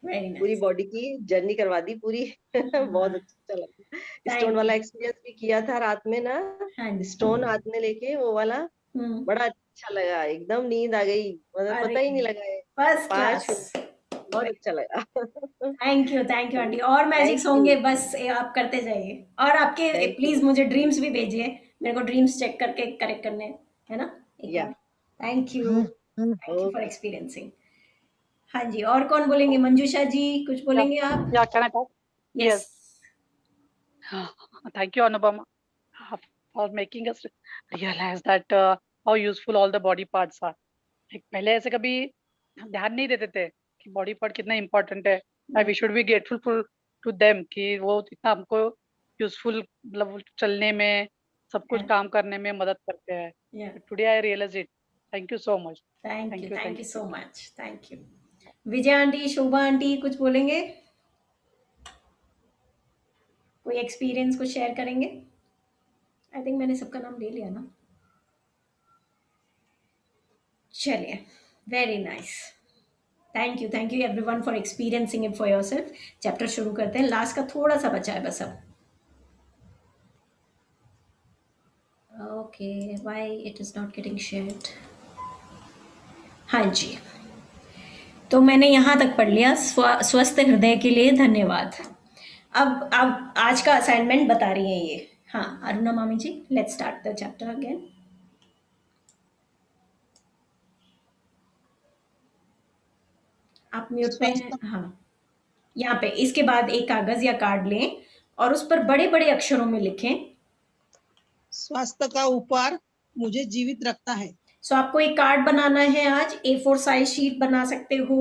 वेरी पूरी नाइस। बॉडी की जर्नी करवा दी पूरी। बहुत अच्छा लगा। स्टोन वाला एक्सपीरियंस भी किया था रात में ना, स्टोन हाथ में लेके वो वाला, बड़ा अच्छा लगा। एकदम नींद आ गई, मतलब पता ही नहीं लगा है। First 5 class. बहुत अच्छा लगा। Thank you aunty. और मैजिक्स होंगे, बस ये आप करते जाइए। और आपके प्लीज मुझे ड्रीम्स भी भेजिए, मेरे को ड्रीम्स चेक करके करेक्ट करने है ना एक बार। Thank you for experiencing. हाँ जी, और कौन बोलेंगे? मंजूषा जी कुछ बोलेंगे आप? Yeah, can I talk? Yes. Thank you, Anupama, for making us realize that how useful all the body parts are. like, पहले ऐसे कभी ध्यान नहीं देते थे कि बॉडी पार्ट कितना इम्पोर्टेंट है, and we should be grateful to them कि वो इतना हमको यूजफुल, मतलब चलने में, सब कुछ काम करने में मदद करते हैं। Today I realise it. Thank you so much. Thank you so much. Thank you. Vijay aunty, Shobha aunty कुछ बोलेंगे? कोई एक्सपीरियंस कुछ शेयर करेंगे? आई थिंक मैंने सबका नाम ले लिया ना। चलिए, very nice. Thank you everyone for experiencing it for yourself. Chapter शुरू करते हैं, लास्ट का थोड़ा सा बचा है बस अब। Okay, why it is not getting shared? हाँ जी, तो मैंने यहाँ तक पढ़ लिया। स्वस्थ हृदय के लिए धन्यवाद। अब आज का असाइनमेंट बता रही हैं ये। हाँ अरुणा मामी ji, let's start the chapter again. आप म्यूट पे हैं? हाँ, यहाँ पे इसके बाद एक कागज या कार्ड लें और उस पर बड़े बड़े अक्षरों में लिखें, स्वास्थ्य का उपहार मुझे जीवित रखता है। सो आपको एक कार्ड बनाना है आज, A4 साइज शीट बना सकते हो,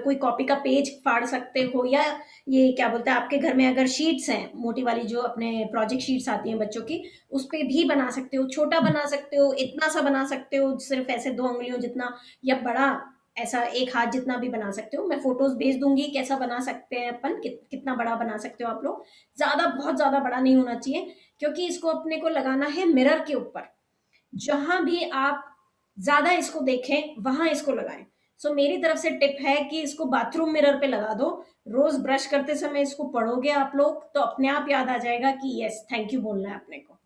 कोई कॉपी का पेज फाड़ सकते हो, या ये क्या बोलते हैं आपके घर में अगर शीट्स हैं मोटी वाली जो अपने प्रोजेक्ट शीट्स आती हैं बच्चों की, उस पे भी बना सकते हो, छोटा बना सकते हो, इतना सा बना सकते हो सिर्फ ऐसे 2 उंगलियों जितना, या बड़ा ऐसा 1 हाथ जितना भी बना सकते हो। मैं फोटोज भेज दूंगी कैसा बना सकते हैं अपन, कितना बड़ा बना सकते हो आप लोग। ज्यादा बहुत ज्यादा बड़ा नहीं होना चाहिए, क्योंकि इसको अपने को लगाना है मिरर के ऊपर। जहां भी आप ज्यादा इसको देखें वहां इसको लगाएं। सो मेरी तरफ से टिप है कि इसको बाथरूम मिरर पे लगा दो। रोज ब्रश करते समय इसको पढ़ोगे आप लोग तो अपने आप याद आ जाएगा कि यस थैंक यू बोलना है अपने को।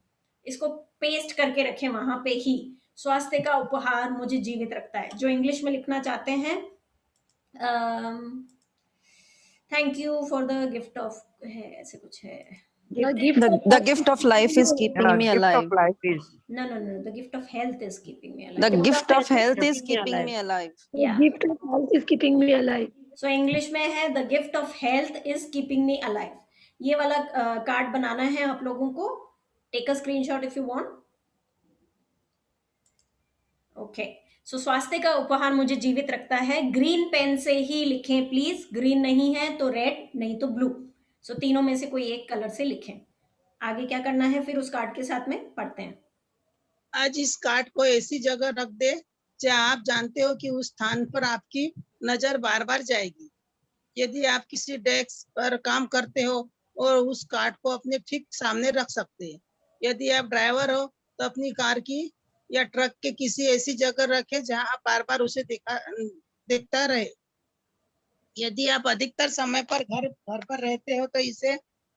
इसको पेस्ट करके रखें वहां पे ही। स्वास्थ्य का उपहार मुझे जीवित रखता है। जो इंग्लिश में लिखना चाहते हैं, thank you for the gift of, है ऐसे कुछ है। The gift of life is keeping me alive. No, the gift of health is keeping me alive. The gift of health is keeping me alive. Yeah. The gift of health is keeping me alive. So English में है the gift of health is keeping me alive. ये वाला card बनाना है आप लोगों को। Take a screenshot if you want. Okay. So स्वास्थ्य का उपहार मुझे जीवित रखता है। ग्रीन पेन से ही लिखें प्लीज। ग्रीन नहीं है तो रेड, नहीं तो ब्लू। So तीनों में से कोई एक कलर से लिखें। आगे क्या करना है फिर उस कार्ड के साथ में पढ़ते हैं। आज इस कार्ड को ऐसी जगह रख दे जहाँ आप जानते हो कि उस स्थान पर आपकी नजर बार बार जाएगी। यदि आप किसी डेस्क पर काम करते हो और उस कार्ड को अपने ठीक सामने रख सकते हैं। यदि आप ड्राइवर हो तो अपनी कार की या ट्रक के किसी ऐसी जगह रखें जहां आप बार बार उसे देखता रहे। यदि आप अधिकतर समय पर घर पर रहते हो तो इसे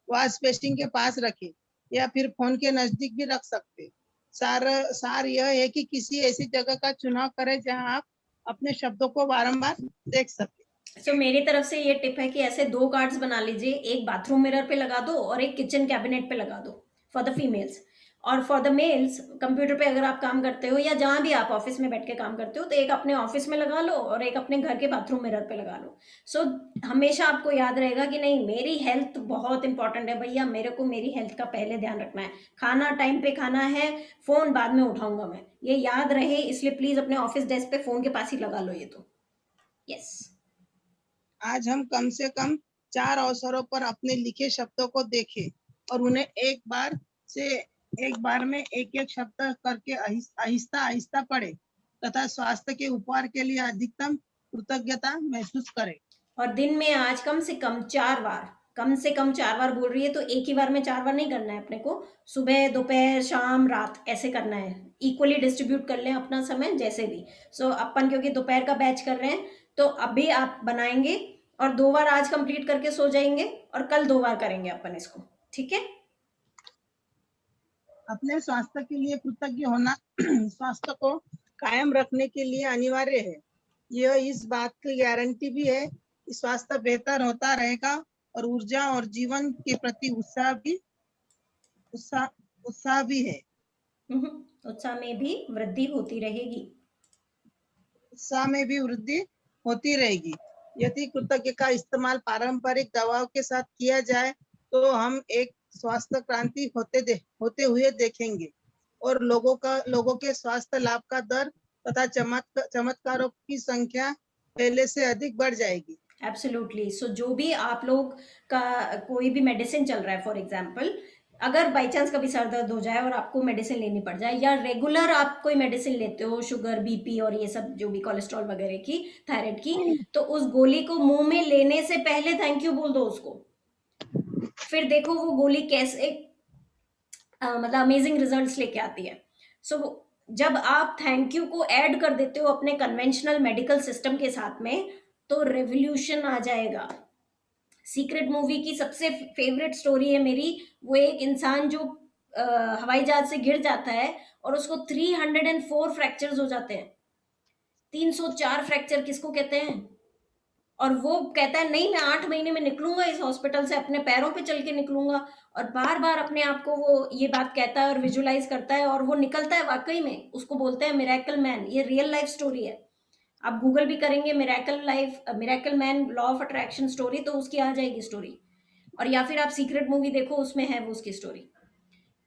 वॉश बेसिन के पास रखें या फिर फोन के नजदीक भी रख सकते हैं। सार यह है कि किसी ऐसी जगह का चुनाव करें जहां आप अपने शब्दों को बारंबार देख सके। So, मेरी तरफ से ये टिप है कि ऐसे 2 कार्ड्स बना लीजिए, एक बाथरूम मिरर पे लगा दो और एक किचन कैबिनेट पे लगा दो फॉर द फीमेल्स। और फॉर द मेल्स कंप्यूटर पे अगर आप काम करते हो या जहां भी आप ऑफिस में बैठ के काम करते हो तो एक अपने ऑफिस में लगा लो और एक अपने घर के बाथरूम मिरर पे लगा लो। सो हमेशा आपको याद रहेगा कि नहीं मेरी हेल्थ बहुत इंपॉर्टेंट है भैया, मेरे को मेरी हेल्थ का पहले ध्यान रखना है। खाना टाइम पे खाना है, फोन बाद में उठाऊंगा मैं, ये याद रहे। इसलिए प्लीज अपने ऑफिस डेस्क पे फोन के पास ही लगा लो ये तो। यस। आज हम कम से कम 4 अवसरों पर अपने लिखे शब्दों को देखें और उन्हें एक बार में एक शब्द करके आहिस्ता आहिस्ता पढ़े तथा स्वास्थ्य के उपहार के लिए अधिकतम कृतज्ञता महसूस करें। और दिन में आज कम से कम 4 बार बोल रही है तो एक ही बार में 4 बार नहीं करना है अपने को। सुबह, दोपहर, शाम, रात ऐसे करना है। इक्वली डिस्ट्रीब्यूट कर लें अपना समय जैसे भी। सो अपन क्योंकि दोपहर का बैच कर रहे हैं तो अभी आप बनाएंगे और 2 बार आज कंप्लीट करके सो जाएंगे और कल 2 बार करेंगे अपन इसको, ठीक है। अपने स्वास्थ्य के लिए कृतज्ञ होना स्वास्थ्य को कायम रखने के लिए अनिवार्य है। यह इस बात की गारंटी भी है कि स्वास्थ्य बेहतर होता रहेगा और ऊर्जा और जीवन के प्रति उत्साह भी है। उत्साह में भी वृद्धि होती रहेगी। यदि कृतज्ञ का इस्तेमाल पारंपरिक दवाओं के साथ किया जाए तो हम एक स्वास्थ्य क्रांति होते हुए देखेंगे और लोगों के स्वास्थ्य लाभ का दर तथा चमत्कारों की संख्या पहले से अधिक बढ़ जाएगी। एब्सोल्युटली। सो जो भी आप लोग का कोई भी मेडिसिन चल रहा है, फॉर एग्जांपल अगर बाई चांस कभी सर दर्द हो जाए और आपको मेडिसिन लेनी पड़ जाए या रेगुलर आप कोई मेडिसिन लेते हो शुगर, बीपी और ये सब जो भी कोलेस्ट्रॉल वगैरह की, थायराइड की, तो उस गोली को मुंह में लेने से पहले थैंक यू बोल दो उसको। फिर देखो वो गोली कैसे मतलब अमेजिंग रिजल्ट्स लेके आती है। सो जब आप थैंक यू को ऐड कर देते हो अपने कन्वेंशनल मेडिकल सिस्टम के साथ में तो रेवोल्यूशन आ जाएगा। सीक्रेट मूवी की सबसे फेवरेट स्टोरी है मेरी, वो एक इंसान जो हवाई जहाज से गिर जाता है और उसको 304 फ्रैक्चर्स हो जाते हैं। 304 फ्रैक्चर किसको कहते हैं? और वो कहता है नहीं मैं 8 महीने में निकलूंगा इस हॉस्पिटल से, अपने पैरों पे चल के निकलूंगा। और बार बार अपने आप को वो ये बात कहता है और विजुलाइज करता है और वो निकलता है वाकई में। उसको बोलते हैं मिरेकल मैन। ये रियल लाइफ स्टोरी है। आप गूगल भी करेंगे miracle man law of attraction story तो उसकी आ जाएगी स्टोरी। और या फिर आप सीक्रेट मूवी देखो, उसमें है वो उसकी स्टोरी,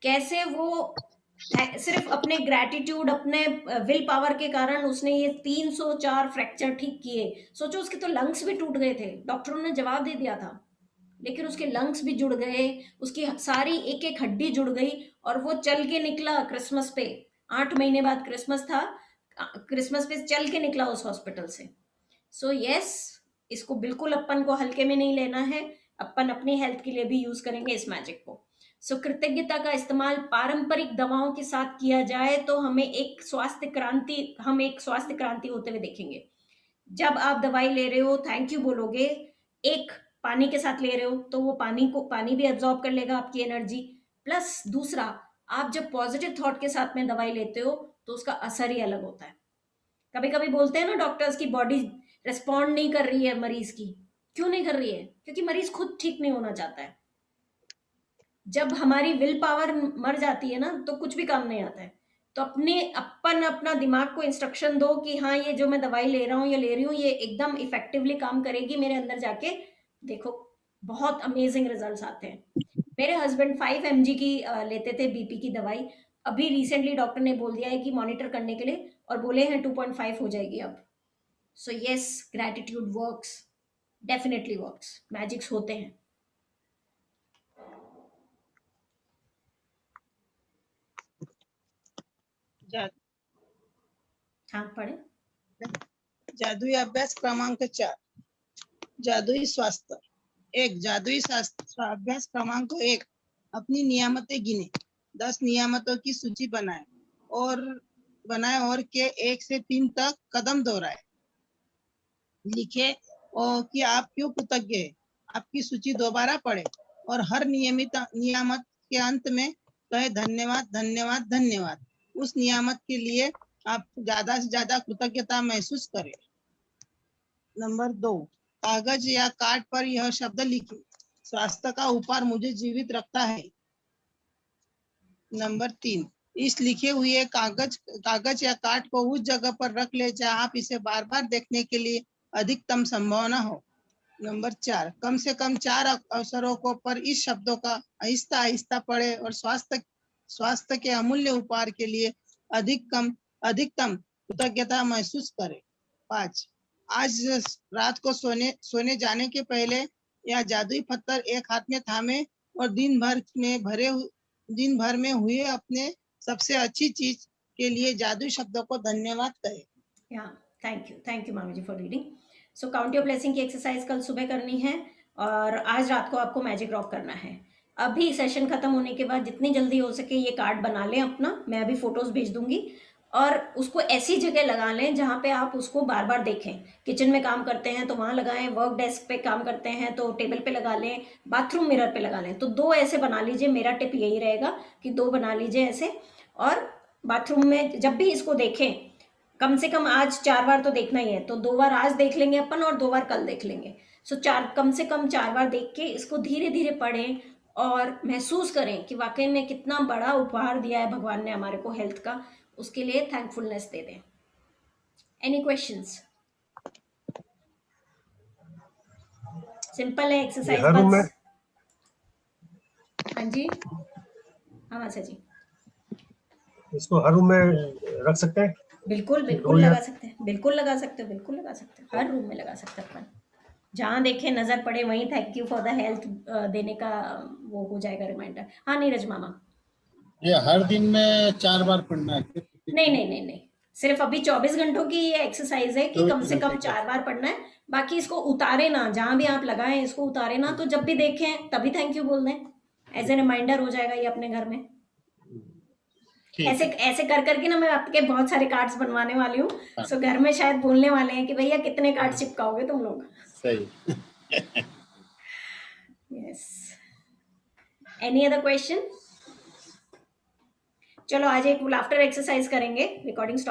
कैसे वो सिर्फ अपने ग्रैटिट्यूड, अपने विल पावर के कारण उसने ये 304 फ्रैक्चर ठीक किए। सोचो उसके तो लंग्स भी टूट गए थे, डॉक्टरों ने जवाब दे दिया था, लेकिन उसके लंग्स भी जुड़ गए, उसकी सारी एक एक हड्डी जुड़ गई और वो चल के निकला क्रिसमस पे। 8 महीने बाद क्रिसमस था, क्रिसमस पे चल के निकला उस हॉस्पिटल से। सो यस, इसको बिल्कुल अपन को हल्के में नहीं लेना है, अपन अपनी हेल्थ के लिए भी यूज करेंगे इस मैजिक को। सो कृतज्ञता का इस्तेमाल पारंपरिक दवाओं के साथ किया जाए तो हम एक स्वास्थ्य क्रांति होते हुए देखेंगे। जब आप दवाई ले रहे हो थैंक यू बोलोगे, एक पानी के साथ ले रहे हो तो वो पानी भी एब्जॉर्ब कर लेगा आपकी एनर्जी, प्लस दूसरा आप जब पॉजिटिव थॉट के साथ में दवाई लेते हो तो उसका असर ही अलग होता है। कभी कभी बोलते हैं ना डॉक्टर्स की बॉडी रिस्पॉन्ड नहीं कर रही है मरीज की, क्यों नहीं कर रही है? क्योंकि मरीज खुद ठीक नहीं होना चाहता है। जब हमारी विल पावर मर जाती है ना तो कुछ भी काम नहीं आता है। तो अपना दिमाग को इंस्ट्रक्शन दो कि हाँ ये जो मैं दवाई ले रहा हूँ या ले रही हूँ ये एकदम इफेक्टिवली काम करेगी मेरे अंदर जाके, देखो बहुत अमेजिंग रिजल्ट्स आते हैं। मेरे हस्बैंड 5 mg की लेते थे बीपी की दवाई, अभी रिसेंटली डॉक्टर ने बोल दिया है कि मॉनिटर करने के लिए, और बोले हैं 2.5 हो जाएगी अब। So yes, gratitude works, definitely works, magics होते हैं। हाँ पढ़े। जादुई अभ्यास क्रमांक 4, जादुई स्वास्थ्य। जादुई अभ्यास क्रमांक 1, अपनी नियामतें गिने। 10 नियामतों की सूची बनाए और के 1 से 3 तक कदम दोहराए। लिखे और कि आप क्यों कृतज्ञ हैं। आपकी सूची दोबारा पढ़े और हर नियामत के अंत में कहे धन्यवाद धन्यवाद धन्यवाद। उस नियामत के लिए आप ज्यादा से ज्यादा कृतज्ञता महसूस करें। नंबर 2, कागज या कार्ड पर यह शब्द लिखे, स्वास्थ्य का उपहार मुझे जीवित रखता है। नंबर 3, इस लिखे हुए कागज या कार्ड को उस जगह पर रख ले जहाँ आप इसे बार बार देखने के लिए अधिकतम संभावना हो। नंबर 4, कम से कम 4 अवसरों पर इस शब्दों का आहिस्ता आहिस्ता पढ़े और स्वास्थ्य के अमूल्य उपहार के लिए अधिकतम कृतज्ञता महसूस करें। 5, आज रात को सोने जाने के पहले यह जादुई पत्थर एक हाथ में थामे और दिन भर में हुए अपने सबसे अच्छी चीज के लिए जादुई शब्दों को धन्यवाद कहें। थैंक यू मामी जी for reading. So count your blessing की एक्सरसाइज कल सुबह करनी है और आज रात को आपको मैजिक ड्रॉप करना है। अभी सेशन खत्म होने के बाद जितनी जल्दी हो सके ये कार्ड बना लें अपना, मैं अभी फोटोज भेज दूंगी, और उसको ऐसी जगह लगा लें जहाँ पे आप उसको बार बार देखें। किचन में काम करते हैं तो वहाँ लगाएं, वर्क डेस्क पे काम करते हैं तो टेबल पे लगा लें, बाथरूम मिरर पे लगा लें। तो 2 ऐसे बना लीजिए, मेरा टिप यही रहेगा कि 2 बना लीजिए ऐसे, और बाथरूम में जब भी इसको देखें कम से कम आज 4 बार तो देखना ही है, तो 2 बार आज देख लेंगे अपन और 2 बार कल देख लेंगे। सो कम से कम 4 बार देख के इसको धीरे धीरे पढ़ें और महसूस करें कि वाकई में कितना बड़ा उपहार दिया है भगवान ने हमारे को हेल्थ का, उसके लिए थैंकफुलनेस दे दें। Any questions? सिंपल है एक्सरसाइज बस। हाँ जी, हाँ मासा जी, इसको हर रूम में रख सकते हैं? बिल्कुल लगा सकते हैं, बिल्कुल लगा सकते हो, हर रूम में लगा सकते हैं अपन। जहाँ देखे नजर पड़े वहीं thank you for the health देने का वो हो जाएगा रिमाइंडर। हाँ नीरज मामा, ये हर दिन में 4 बार पढ़ना है? नहीं, सिर्फ अभी 24 घंटों की ये एक्सरसाइज है कि कम से कम 4 बार पढ़ना है। बाकी इसको उतारे ना, जहां भी आप लगाएं इसको उतारे ना, तो जब भी देखें तभी थैंक यू बोल दें, एज ए रिमाइंडर हो जाएगा ये अपने घर में। ऐसे कर करके ना मैं आपके बहुत सारे कार्ड्स बनवाने वाली हूँ। सो घर में शायद बोलने वाले हैं कि भैया कितने कार्ड चिपकाओगे तुम लोग। सही। Yes, any other question? चलो आज एक लाफ्टर एक्सरसाइज करेंगे, रिकॉर्डिंग स्टॉप